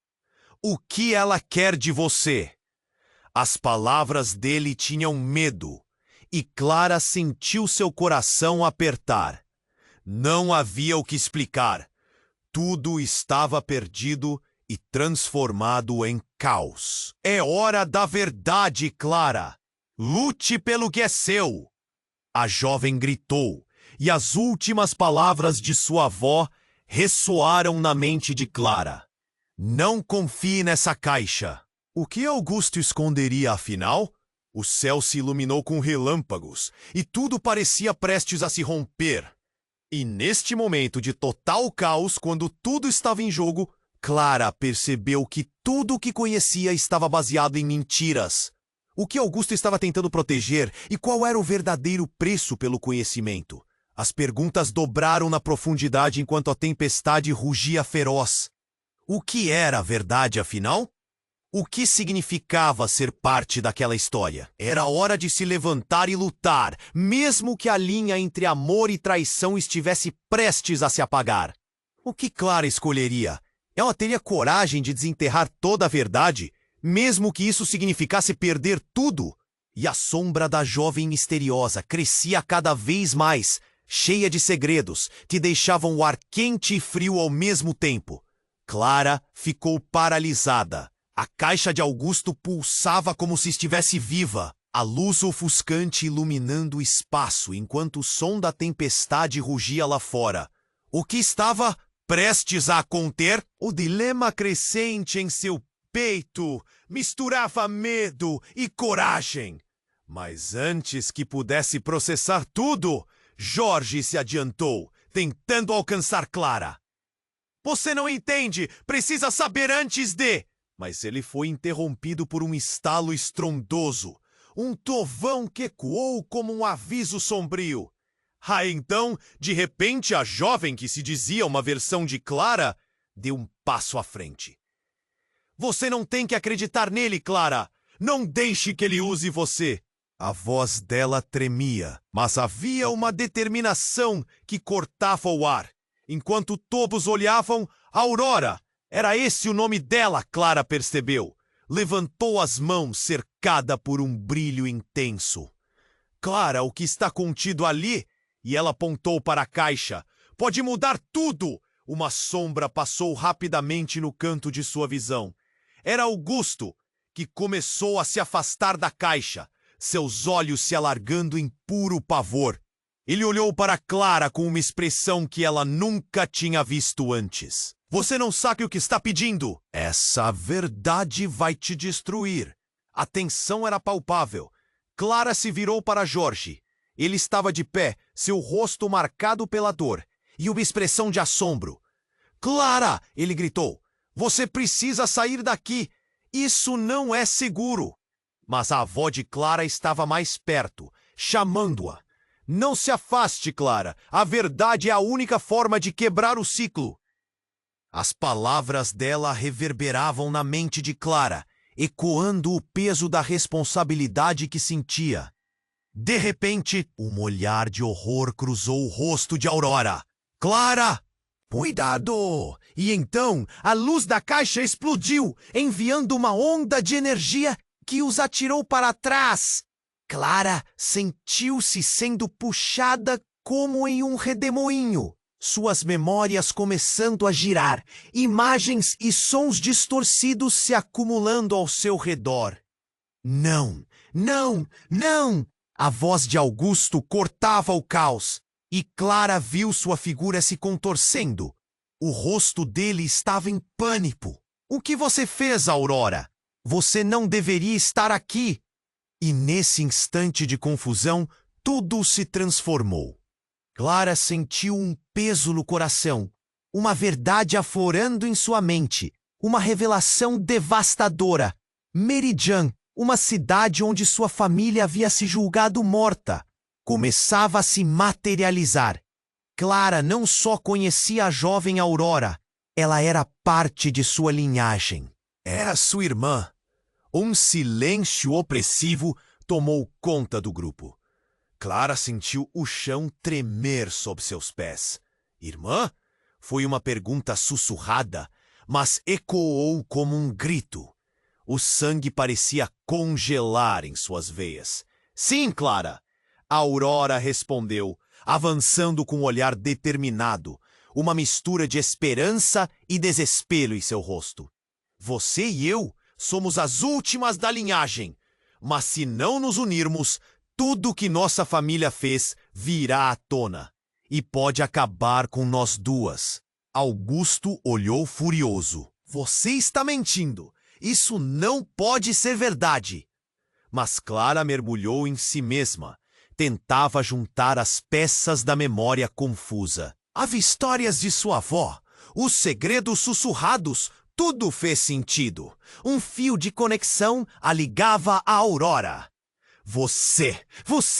O que ela quer de você? As palavras dele tinham medo, e Clara sentiu seu coração apertar. Não havia o que explicar. Tudo estava perdido e transformado em caos. É hora da verdade, Clara. Lute pelo que é seu. A jovem gritou, e as últimas palavras de sua avó ressoaram na mente de Clara. Não confie nessa caixa. O que Augusto esconderia, afinal? O céu se iluminou com relâmpagos, e tudo parecia prestes a se romper. E neste momento de total caos, quando tudo estava em jogo, Clara percebeu que tudo o que conhecia estava baseado em mentiras. O que Augusto estava tentando proteger e qual era o verdadeiro preço pelo conhecimento? As perguntas dobraram na profundidade enquanto a tempestade rugia feroz. O que era a verdade, afinal? O que significava ser parte daquela história? Era hora de se levantar e lutar, mesmo que a linha entre amor e traição estivesse prestes a se apagar. O que Clara escolheria? Ela teria coragem de desenterrar toda a verdade, mesmo que isso significasse perder tudo? E a sombra da jovem misteriosa crescia cada vez mais, cheia de segredos, que deixavam o ar quente e frio ao mesmo tempo. Clara ficou paralisada. A caixa de Augusto pulsava como se estivesse viva, a luz ofuscante iluminando o espaço enquanto o som da tempestade rugia lá fora. O que estava prestes a acontecer? O dilema crescente em seu peito misturava medo e coragem. Mas antes que pudesse processar tudo, Jorge se adiantou, tentando alcançar Clara. Você não entende, precisa saber antes de... Mas ele foi interrompido por um estalo estrondoso, um trovão que ecoou como um aviso sombrio. Então, de repente, a jovem que se dizia uma versão de Clara, deu um passo à frente. Você não tem que acreditar nele, Clara! Não deixe que ele use você! A voz dela tremia, mas havia uma determinação que cortava o ar. Enquanto todos olhavam, Aurora! Era esse o nome dela, Clara percebeu. Levantou as mãos, cercada por um brilho intenso. Clara, o que está contido ali? E ela apontou para a caixa. Pode mudar tudo! Uma sombra passou rapidamente no canto de sua visão. Era Augusto, que começou a se afastar da caixa, seus olhos se alargando em puro pavor. Ele olhou para Clara com uma expressão que ela nunca tinha visto antes. Você não sabe o que está pedindo. Essa verdade vai te destruir. A tensão era palpável. Clara se virou para Jorge. Ele estava de pé, seu rosto marcado pela dor, e uma expressão de assombro. Clara! Ele gritou. Você precisa sair daqui. Isso não é seguro. Mas a avó de Clara estava mais perto, chamando-a. Não se afaste, Clara. A verdade é a única forma de quebrar o ciclo. As palavras dela reverberavam na mente de Clara, ecoando o peso da responsabilidade que sentia. De repente, um olhar de horror cruzou o rosto de Aurora. Clara! Cuidado! E então, a luz da caixa explodiu, enviando uma onda de energia que os atirou para trás. Clara sentiu-se sendo puxada como em um redemoinho. Suas memórias começando a girar, imagens e sons distorcidos se acumulando ao seu redor. Não, não, não! A voz de Augusto cortava o caos, e Clara viu sua figura se contorcendo. O rosto dele estava em pânico. O que você fez, Aurora? Você não deveria estar aqui. E nesse instante de confusão, tudo se transformou. Clara sentiu um peso no coração, uma verdade aflorando em sua mente, uma revelação devastadora. Meridian, uma cidade onde sua família havia se julgado morta, começava a se materializar. Clara não só conhecia a jovem Aurora, ela era parte de sua linhagem. Era sua irmã. Um silêncio opressivo tomou conta do grupo. Clara sentiu o chão tremer sob seus pés. Irmã? Foi uma pergunta sussurrada, mas ecoou como um grito. O sangue parecia congelar em suas veias. Sim, Clara! A Aurora respondeu, avançando com um olhar determinado, uma mistura de esperança e desespero em seu rosto. Você e eu somos as últimas da linhagem, mas se não nos unirmos, tudo que nossa família fez virá à tona e pode acabar com nós duas. Augusto olhou furioso. Você está mentindo! Isso não pode ser verdade! Mas Clara mergulhou em si mesma. Tentava juntar as peças da memória confusa. As histórias de sua avó, os segredos sussurrados, tudo fez sentido. Um fio de conexão a ligava a Aurora. Você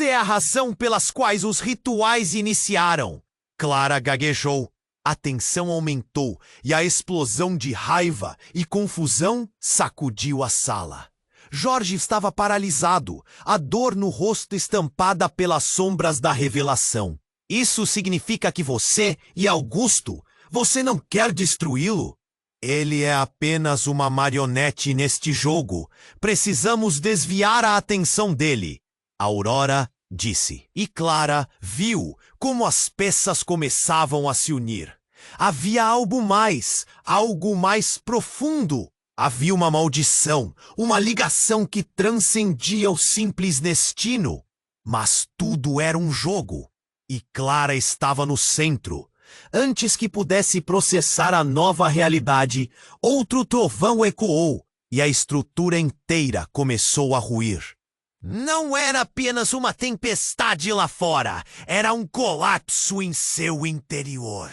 é a razão pelas quais os rituais iniciaram. Clara gaguejou. A tensão aumentou e a explosão de raiva e confusão sacudiu a sala. Jorge estava paralisado, a dor no rosto estampada pelas sombras da revelação. Isso significa que você e Augusto, você não quer destruí-lo? Ele é apenas uma marionete neste jogo. Precisamos desviar a atenção dele. Aurora disse. E Clara viu como as peças começavam a se unir. Havia algo mais profundo. Havia uma maldição, uma ligação que transcendia o simples destino. Mas tudo era um jogo. E Clara estava no centro. Antes que pudesse processar a nova realidade, outro trovão ecoou e a estrutura inteira começou a ruir. Não era apenas uma tempestade lá fora, era um colapso em seu interior.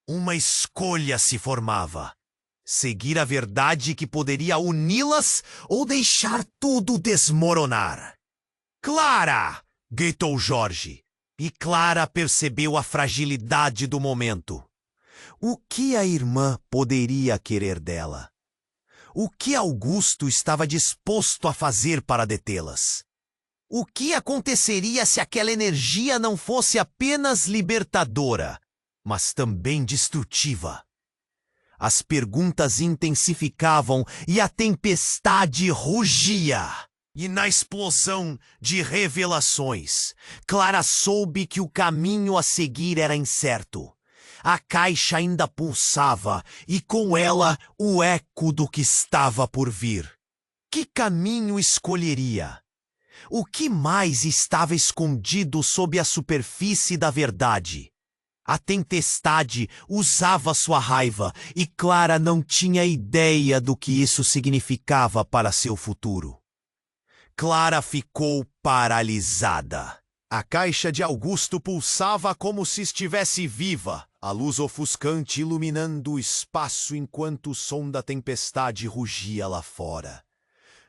Uma escolha se formava. Seguir a verdade que poderia uni-las ou deixar tudo desmoronar. Clara! Gritou Jorge. E Clara percebeu a fragilidade do momento. O que a irmã poderia querer dela? O que Augusto estava disposto a fazer para detê-las? O que aconteceria se aquela energia não fosse apenas libertadora, mas também destrutiva? As perguntas intensificavam e a tempestade rugia. E na explosão de revelações, Clara soube que o caminho a seguir era incerto. A caixa ainda pulsava e com ela o eco do que estava por vir. Que caminho escolheria? O que mais estava escondido sob a superfície da verdade? A tempestade usava sua raiva e Clara não tinha ideia do que isso significava para seu futuro. Clara ficou paralisada. A caixa de Augusto pulsava como se estivesse viva, a luz ofuscante iluminando o espaço enquanto o som da tempestade rugia lá fora.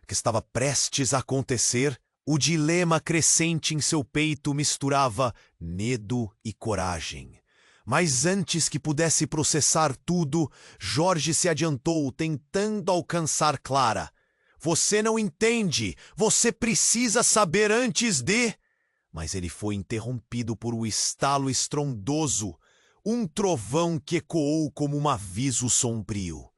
O que estava prestes a acontecer O dilema crescente em seu peito misturava medo e coragem. Mas antes que pudesse processar tudo, Jorge se adiantou, tentando alcançar Clara. Você não entende! Você precisa saber antes de... Mas ele foi interrompido por um estalo estrondoso, um trovão que ecoou como um aviso sombrio.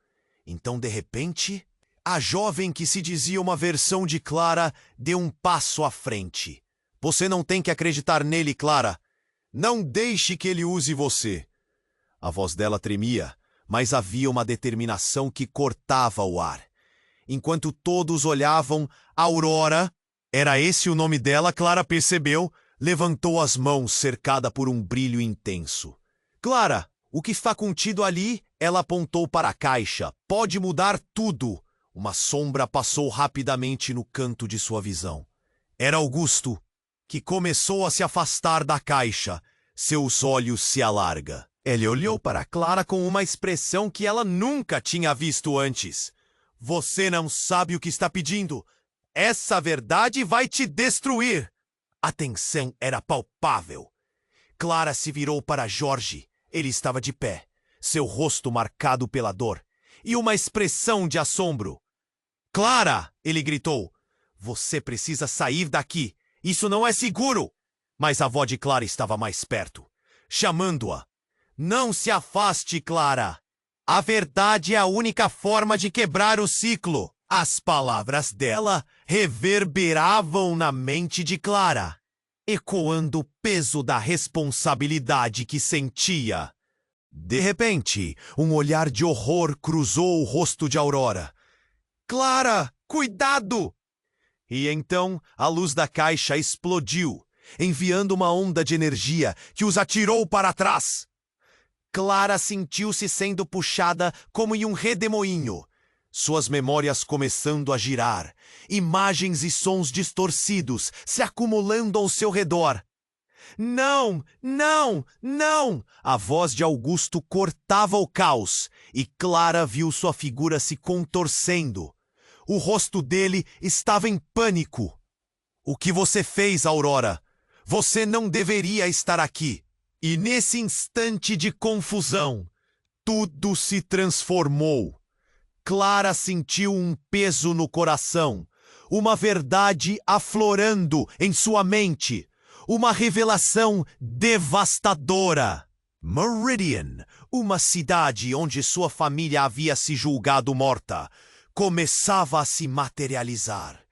Então, de repente, a jovem que se dizia uma versão de Clara deu um passo à frente. Você não tem que acreditar nele, Clara. Não deixe que ele use você. A voz dela tremia, mas havia uma determinação que cortava o ar. Enquanto todos olhavam, Aurora, era esse o nome dela, Clara percebeu, levantou as mãos cercada por um brilho intenso. Clara, o que está contido ali? Ela apontou para a caixa. Pode mudar tudo. Uma sombra passou rapidamente no canto de sua visão. Era Augusto, que começou a se afastar da caixa. Seus olhos se alargam. Ele olhou para Clara com uma expressão que ela nunca tinha visto antes. Você não sabe o que está pedindo. Essa verdade vai te destruir. A tensão era palpável. Clara se virou para Jorge. Ele estava de pé, seu rosto marcado pela dor, e uma expressão de assombro. Clara! Ele gritou. Você precisa sair daqui. Isso não é seguro! Mas a voz de Clara estava mais perto, chamando-a. Não se afaste, Clara! A verdade é a única forma de quebrar o ciclo. As palavras dela reverberavam na mente de Clara, ecoando o peso da responsabilidade que sentia. De repente, um olhar de horror cruzou o rosto de Aurora. Clara, cuidado! E então a luz da caixa explodiu, enviando uma onda de energia que os atirou para trás. Clara sentiu-se sendo puxada como em um redemoinho. Suas memórias começando a girar, imagens e sons distorcidos se acumulando ao seu redor. Não, não, não! A voz de Augusto cortava o caos, e Clara viu sua figura se contorcendo. O rosto dele estava em pânico. O que você fez, Aurora? Você não deveria estar aqui. E nesse instante de confusão, tudo se transformou. Clara sentiu um peso no coração, uma verdade aflorando em sua mente, uma revelação devastadora. Meridian, uma cidade onde sua família havia se julgado morta, começava a se materializar.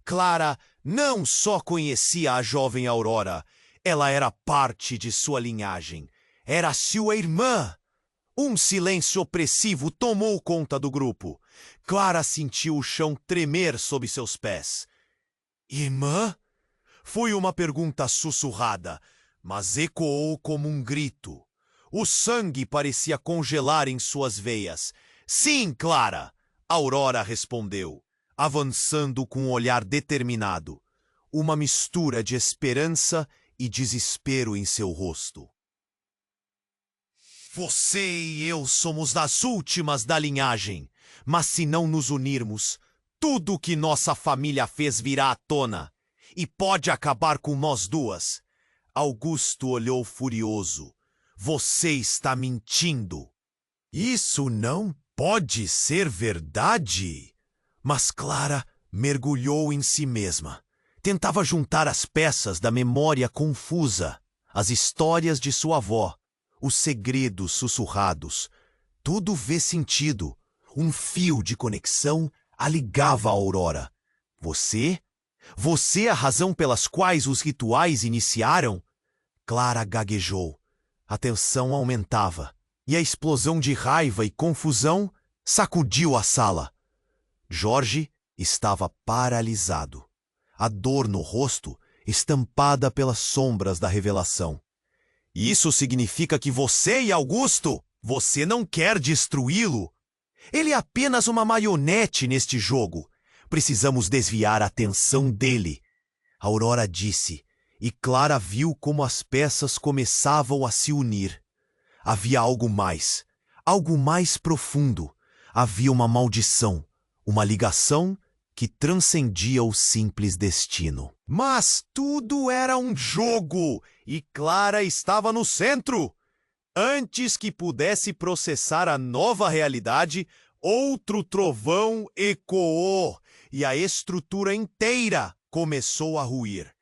Clara não só conhecia a jovem Aurora, ela era parte de sua linhagem, era sua irmã. Um silêncio opressivo tomou conta do grupo. Clara sentiu o chão tremer sob seus pés. Irmã? Foi uma pergunta sussurrada, mas ecoou como um grito. O sangue parecia congelar em suas veias. Sim, Clara! Aurora respondeu, avançando com um olhar determinado. Uma mistura de esperança e desespero em seu rosto. Você e eu somos das últimas da linhagem, mas se não nos unirmos, tudo o que nossa família fez virá à tona, e pode acabar com nós duas. Augusto olhou furioso. Você está mentindo. Isso não pode ser verdade. Mas Clara mergulhou em si mesma. Tentava juntar as peças da memória confusa, as histórias de sua avó, os segredos sussurrados. Tudo vê sentido. Um fio de conexão a ligava a Aurora. Você? Você é a razão pelas quais os rituais iniciaram? Clara gaguejou. A tensão aumentava, e a explosão de raiva e confusão sacudiu a sala. Jorge estava paralisado. A dor no rosto estampada pelas sombras da revelação. Isso significa que você e Augusto, você não quer destruí-lo? Ele é apenas uma marionete neste jogo. Precisamos desviar a atenção dele. Aurora disse, e Clara viu como as peças começavam a se unir. Havia algo mais profundo. Havia uma maldição, uma ligação que transcendia o simples destino. Mas tudo era um jogo e Clara estava no centro. Antes que pudesse processar a nova realidade, outro trovão ecoou e a estrutura inteira começou a ruir.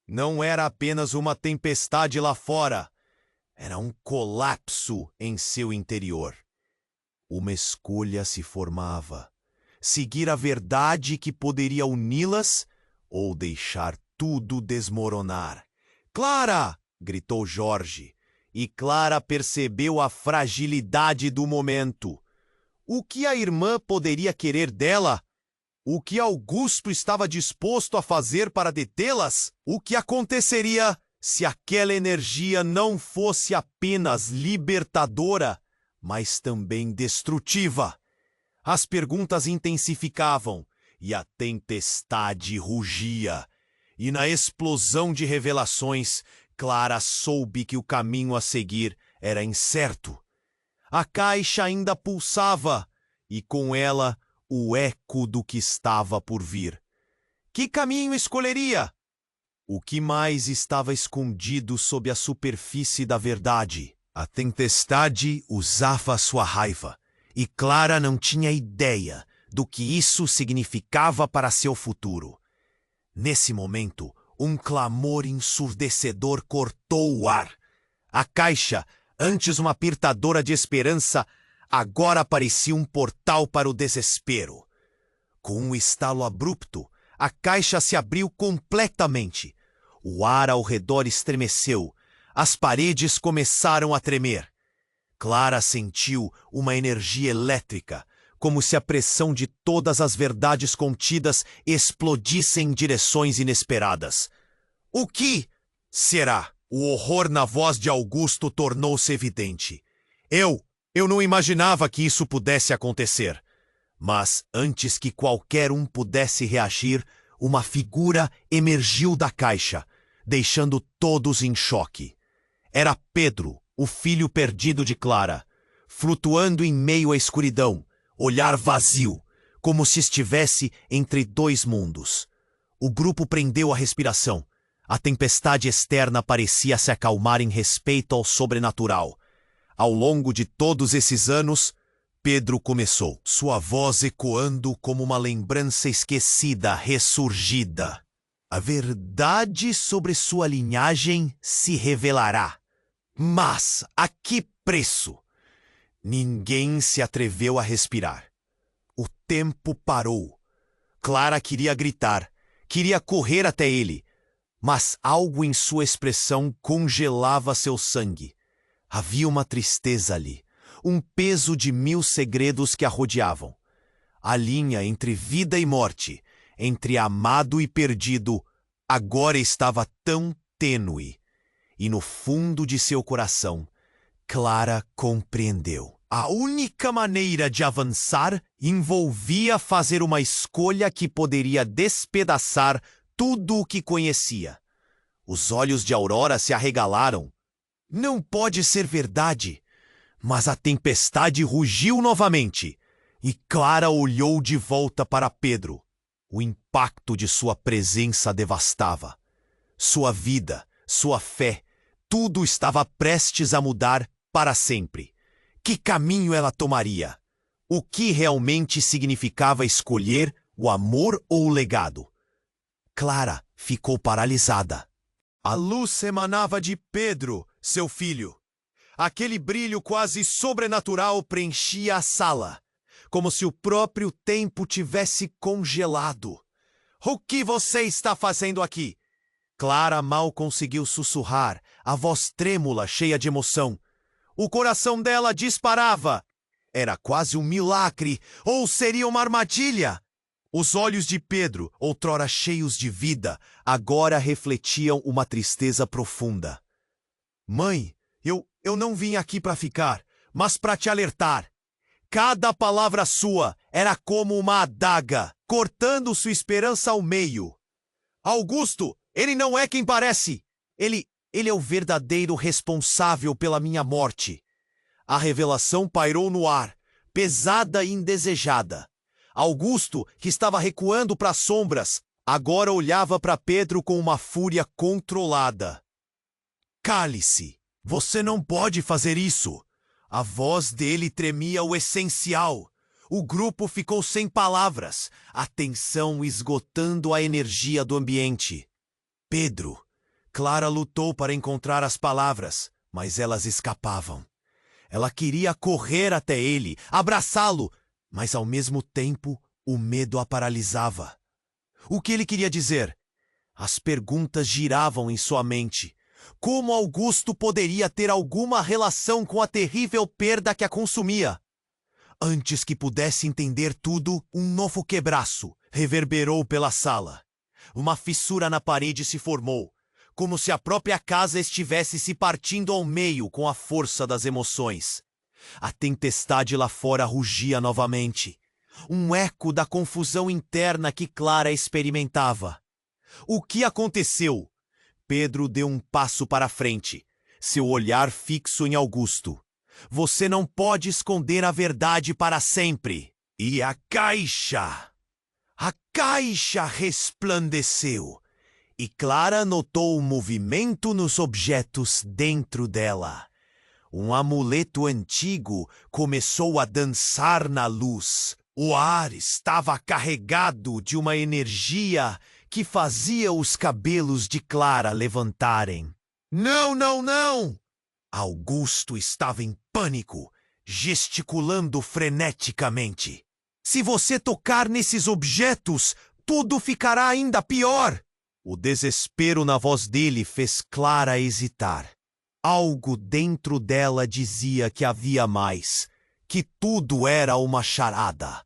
Não era apenas uma tempestade lá fora, era um colapso em seu interior. Uma escolha se formava: seguir a verdade que poderia uni-las ou deixar tudo desmoronar. "Clara!" gritou Jorge, e Clara percebeu a fragilidade do momento. O que a irmã poderia querer dela? O que Augusto estava disposto a fazer para detê-las? O que aconteceria se aquela energia não fosse apenas libertadora, mas também destrutiva? As perguntas intensificavam e a tempestade rugia. E na explosão de revelações, Clara soube que o caminho a seguir era incerto. A caixa ainda pulsava e com ela o eco do que estava por vir. Que caminho escolheria? O que mais estava escondido sob a superfície da verdade? A tempestade usava sua raiva, e Clara não tinha ideia do que isso significava para seu futuro. Nesse momento, um clamor ensurdecedor cortou o ar. A caixa, antes uma apertadora de esperança, agora parecia um portal para o desespero. Com um estalo abrupto, a caixa se abriu completamente. O ar ao redor estremeceu. As paredes começaram a tremer. Clara sentiu uma energia elétrica, como se a pressão de todas as verdades contidas explodisse em direções inesperadas. O que será? O horror na voz de Augusto tornou-se evidente. Eu não imaginava que isso pudesse acontecer. Mas antes que qualquer um pudesse reagir, uma figura emergiu da caixa, deixando todos em choque. Era Pedro, o filho perdido de Clara, flutuando em meio à escuridão, olhar vazio, como se estivesse entre dois mundos. O grupo prendeu a respiração. A tempestade externa parecia se acalmar em respeito ao sobrenatural. Ao longo de todos esses anos, Pedro começou, sua voz ecoando como uma lembrança esquecida, ressurgida. A verdade sobre sua linhagem se revelará. Mas a que preço? Ninguém se atreveu a respirar. O tempo parou. Clara queria gritar, queria correr até ele, mas algo em sua expressão congelava seu sangue. Havia uma tristeza ali, um peso de 1000 segredos que a rodeavam. A linha entre vida e morte, entre amado e perdido, agora estava tão tênue. E no fundo de seu coração, Clara compreendeu. A única maneira de avançar envolvia fazer uma escolha que poderia despedaçar tudo o que conhecia. Os olhos de Aurora se arregalaram. Não pode ser verdade. Mas a tempestade rugiu novamente, e Clara olhou de volta para Pedro. O impacto de sua presença devastava. Sua vida, sua fé, tudo estava prestes a mudar para sempre. Que caminho ela tomaria? O que realmente significava escolher o amor ou o legado? Clara ficou paralisada. A luz emanava de Pedro, seu filho. Aquele brilho quase sobrenatural preenchia a sala, como se o próprio tempo tivesse congelado. O que você está fazendo aqui? Clara mal conseguiu sussurrar, a voz trêmula, cheia de emoção. O coração dela disparava. Era quase um milagre, ou seria uma armadilha? Os olhos de Pedro, outrora cheios de vida, agora refletiam uma tristeza profunda. Mãe, eu não vim aqui para ficar, mas para te alertar. Cada palavra sua era como uma adaga, cortando sua esperança ao meio. Augusto, ele não é quem parece. Ele é o verdadeiro responsável pela minha morte. A revelação pairou no ar, pesada e indesejada. Augusto, que estava recuando para as sombras, agora olhava para Pedro com uma fúria controlada. Cale-se! Você não pode fazer isso! A voz dele tremia o essencial. O grupo ficou sem palavras, a tensão esgotando a energia do ambiente. Pedro! Clara lutou para encontrar as palavras, mas elas escapavam. Ela queria correr até ele, abraçá-lo, mas ao mesmo tempo o medo a paralisava. O que ele queria dizer? As perguntas giravam em sua mente. Como Augusto poderia ter alguma relação com a terrível perda que a consumia? Antes que pudesse entender tudo, um novo quebraço reverberou pela sala. Uma fissura na parede se formou, como se a própria casa estivesse se partindo ao meio com a força das emoções. A tempestade lá fora rugia novamente, um eco da confusão interna que Clara experimentava. O que aconteceu? Pedro deu um passo para a frente, seu olhar fixo em Augusto. Você não pode esconder a verdade para sempre. E a caixa? A caixa resplandeceu, e Clara notou um movimento nos objetos dentro dela. Um amuleto antigo começou a dançar na luz. O ar estava carregado de uma energia que fazia os cabelos de Clara levantarem. Não, não, não! Augusto estava em pânico, gesticulando freneticamente. Se você tocar nesses objetos, tudo ficará ainda pior! O desespero na voz dele fez Clara hesitar. Algo dentro dela dizia que havia mais, que tudo era uma charada.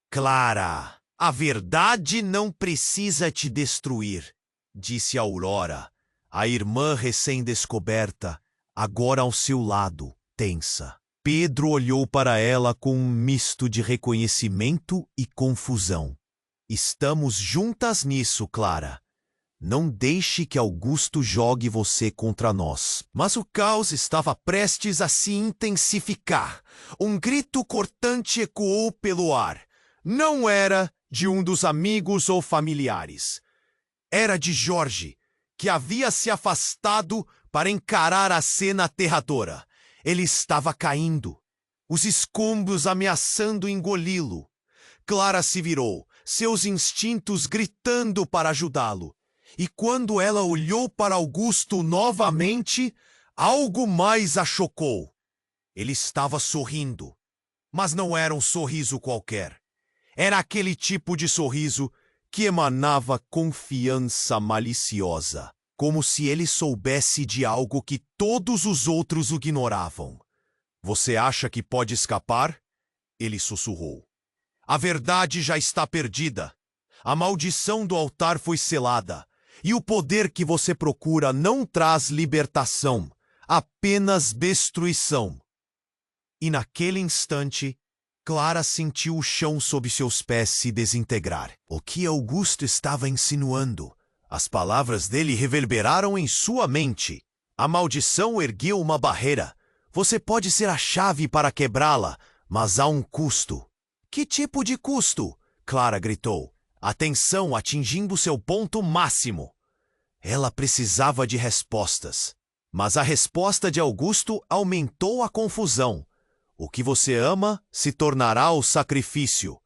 Clara, a verdade não precisa te destruir, disse Aurora, a irmã recém-descoberta, agora ao seu lado, tensa. Pedro olhou para ela com um misto de reconhecimento e confusão. Estamos juntas nisso, Clara. Não deixe que Augusto jogue você contra nós. Mas o caos estava prestes a se intensificar. Um grito cortante ecoou pelo ar. Não era de um dos amigos ou familiares. Era de Jorge, que havia se afastado para encarar a cena aterradora. Ele estava caindo, os escombros ameaçando engoli-lo. Clara se virou, seus instintos gritando para ajudá-lo. E quando ela olhou para Augusto novamente, algo mais a chocou. Ele estava sorrindo, mas não era um sorriso qualquer. Era aquele tipo de sorriso que emanava confiança maliciosa, como se ele soubesse de algo que todos os outros ignoravam. Você acha que pode escapar? Ele sussurrou. A verdade já está perdida. A maldição do altar foi selada. E o poder que você procura não traz libertação, apenas destruição. E naquele instante, Clara sentiu o chão sob seus pés se desintegrar. O que Augusto estava insinuando? As palavras dele reverberaram em sua mente. A maldição ergueu uma barreira. Você pode ser a chave para quebrá-la, mas há um custo. Que tipo de custo? Clara gritou, a tensão atingindo seu ponto máximo. Ela precisava de respostas, mas a resposta de Augusto aumentou a confusão. O que você ama se tornará o sacrifício.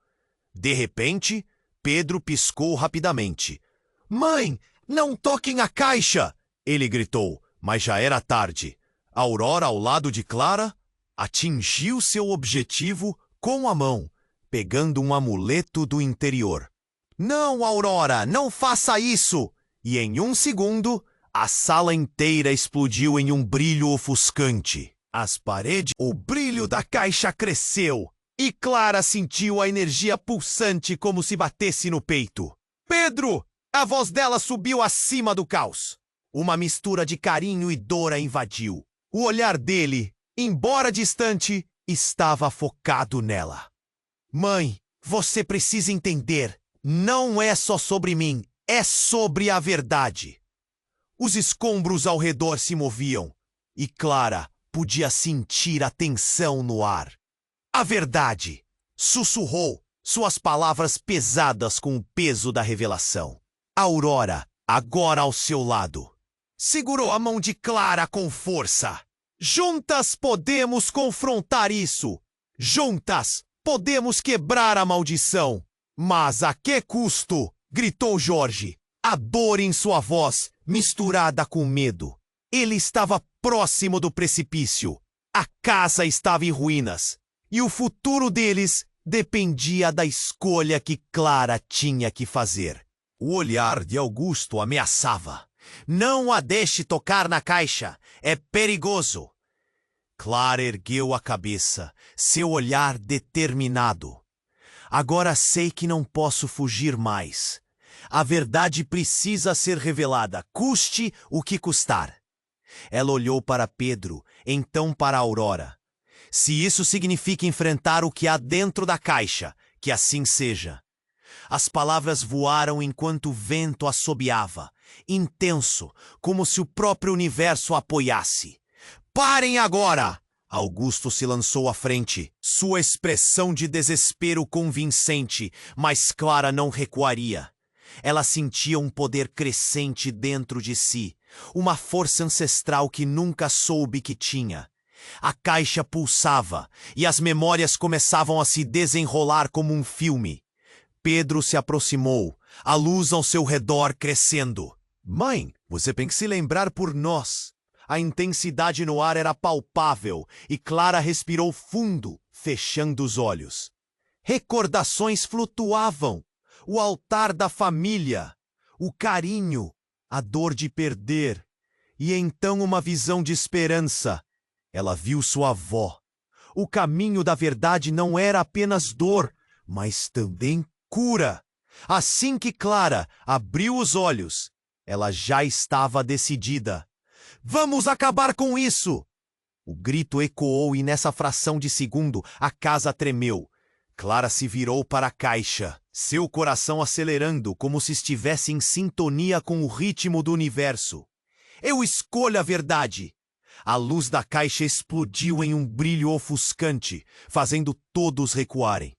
De repente, Pedro piscou rapidamente. Mãe, não toquem a caixa! Ele gritou, mas já era tarde. Aurora, ao lado de Clara, atingiu seu objetivo com a mão, pegando um amuleto do interior. Não, Aurora, não faça isso! E em um segundo, a sala inteira explodiu em um brilho ofuscante. As paredes, o brilho da caixa cresceu, e Clara sentiu a energia pulsante como se batesse no peito. Pedro! A voz dela subiu acima do caos. Uma mistura de carinho e dor a invadiu. O olhar dele, embora distante, estava focado nela. Mãe, você precisa entender. Não é só sobre mim, é sobre a verdade. Os escombros ao redor se moviam, e Clara podia sentir a tensão no ar. A verdade! Sussurrou, suas palavras pesadas com o peso da revelação. Aurora, agora ao seu lado, segurou a mão de Clara com força. Juntas podemos confrontar isso. Juntas podemos quebrar a maldição. Mas a que custo? Gritou Jorge, a dor em sua voz misturada com medo. Ele estava próximo do precipício. A casa estava em ruínas. E o futuro deles dependia da escolha que Clara tinha que fazer. O olhar de Augusto ameaçava. Não a deixe tocar na caixa. É perigoso. Clara ergueu a cabeça, seu olhar determinado. Agora sei que não posso fugir mais. A verdade precisa ser revelada, custe o que custar. Ela olhou para Pedro, então para Aurora. Se isso significa enfrentar o que há dentro da caixa, que assim seja. As palavras voaram enquanto o vento assobiava, intenso, como se o próprio universo apoiasse. Parem agora! Augusto se lançou à frente, sua expressão de desespero convincente, mas Clara não recuaria. Ela sentia um poder crescente dentro de si, uma força ancestral que nunca soube que tinha. A caixa pulsava e as memórias começavam a se desenrolar como um filme. Pedro se aproximou, a luz ao seu redor crescendo. Mãe, você tem que se lembrar por nós. A intensidade no ar era palpável e Clara respirou fundo, fechando os olhos. Recordações flutuavam. O altar da família, o carinho, a dor de perder. E então uma visão de esperança. Ela viu sua avó. O caminho da verdade não era apenas dor, mas também cura. Assim que Clara abriu os olhos, ela já estava decidida. Vamos acabar com isso! O grito ecoou e nessa fração de segundo a casa tremeu. Clara se virou para a caixa, seu coração acelerando como se estivesse em sintonia com o ritmo do universo. Eu escolho a verdade! A luz da caixa explodiu em um brilho ofuscante, fazendo todos recuarem.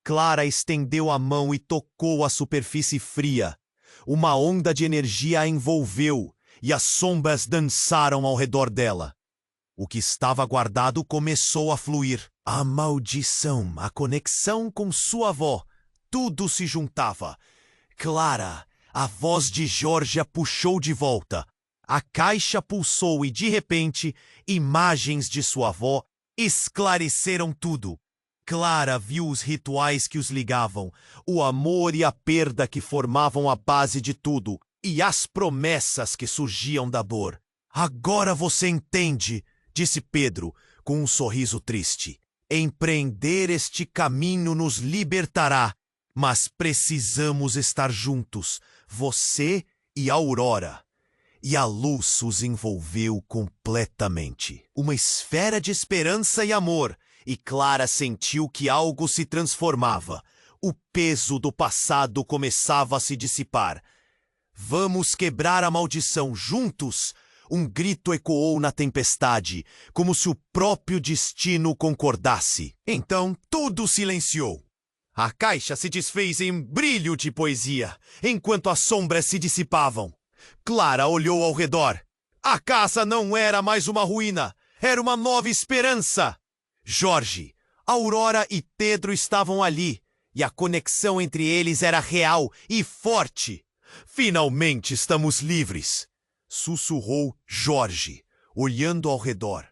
Clara estendeu a mão e tocou a superfície fria. Uma onda de energia a envolveu e as sombras dançaram ao redor dela. O que estava guardado começou a fluir. A maldição, a conexão com sua avó, tudo se juntava. Clara, a voz de Georgia puxou de volta. A caixa pulsou e, de repente, imagens de sua avó esclareceram tudo. Clara viu os rituais que os ligavam, o amor e a perda que formavam a base de tudo, e as promessas que surgiam da dor. Agora você entende, disse Pedro, com um sorriso triste. Empreender este caminho nos libertará, mas precisamos estar juntos, você e a Aurora. E a luz os envolveu completamente. Uma esfera de esperança e amor, e Clara sentiu que algo se transformava. O peso do passado começava a se dissipar. Vamos quebrar a maldição juntos! Um grito ecoou na tempestade, como se o próprio destino concordasse. Então tudo silenciou. A caixa se desfez em um brilho de poesia, enquanto as sombras se dissipavam. Clara olhou ao redor. A casa não era mais uma ruína, era uma nova esperança. Jorge, Aurora e Pedro estavam ali, e a conexão entre eles era real e forte. Finalmente estamos livres, sussurrou Jorge, olhando ao redor.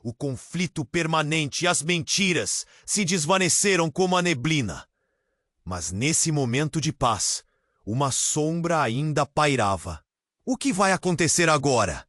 O conflito permanente e as mentiras se desvaneceram como a neblina. Mas nesse momento de paz, uma sombra ainda pairava. O que vai acontecer agora?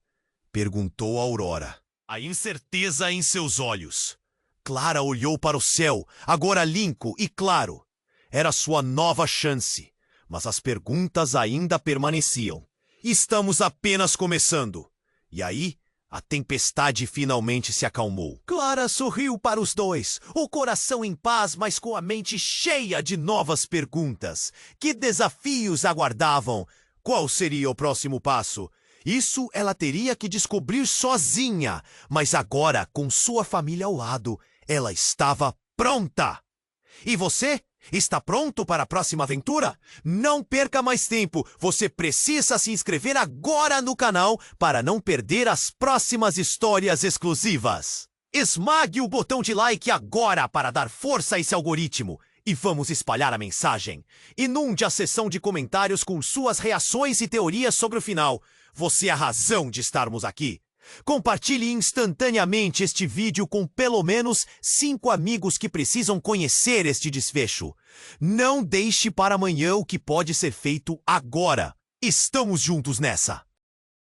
Perguntou Aurora. A incerteza em seus olhos. Clara olhou para o céu, agora limpo e claro. Era sua nova chance. Mas as perguntas ainda permaneciam. Estamos apenas começando. E aí, a tempestade finalmente se acalmou. Clara sorriu para os dois, o coração em paz, mas com a mente cheia de novas perguntas. Que desafios aguardavam? Qual seria o próximo passo? Isso ela teria que descobrir sozinha, mas agora, com sua família ao lado, ela estava pronta. E você? Está pronto para a próxima aventura? Não perca mais tempo, você precisa se inscrever agora no canal para não perder as próximas histórias exclusivas. Esmague o botão de like agora para dar força a esse algoritmo. E vamos espalhar a mensagem. Inunde a seção de comentários com suas reações e teorias sobre o final. Você é a razão de estarmos aqui. Compartilhe instantaneamente este vídeo com pelo menos 5 amigos que precisam conhecer este desfecho. Não deixe para amanhã o que pode ser feito agora. Estamos juntos nessa!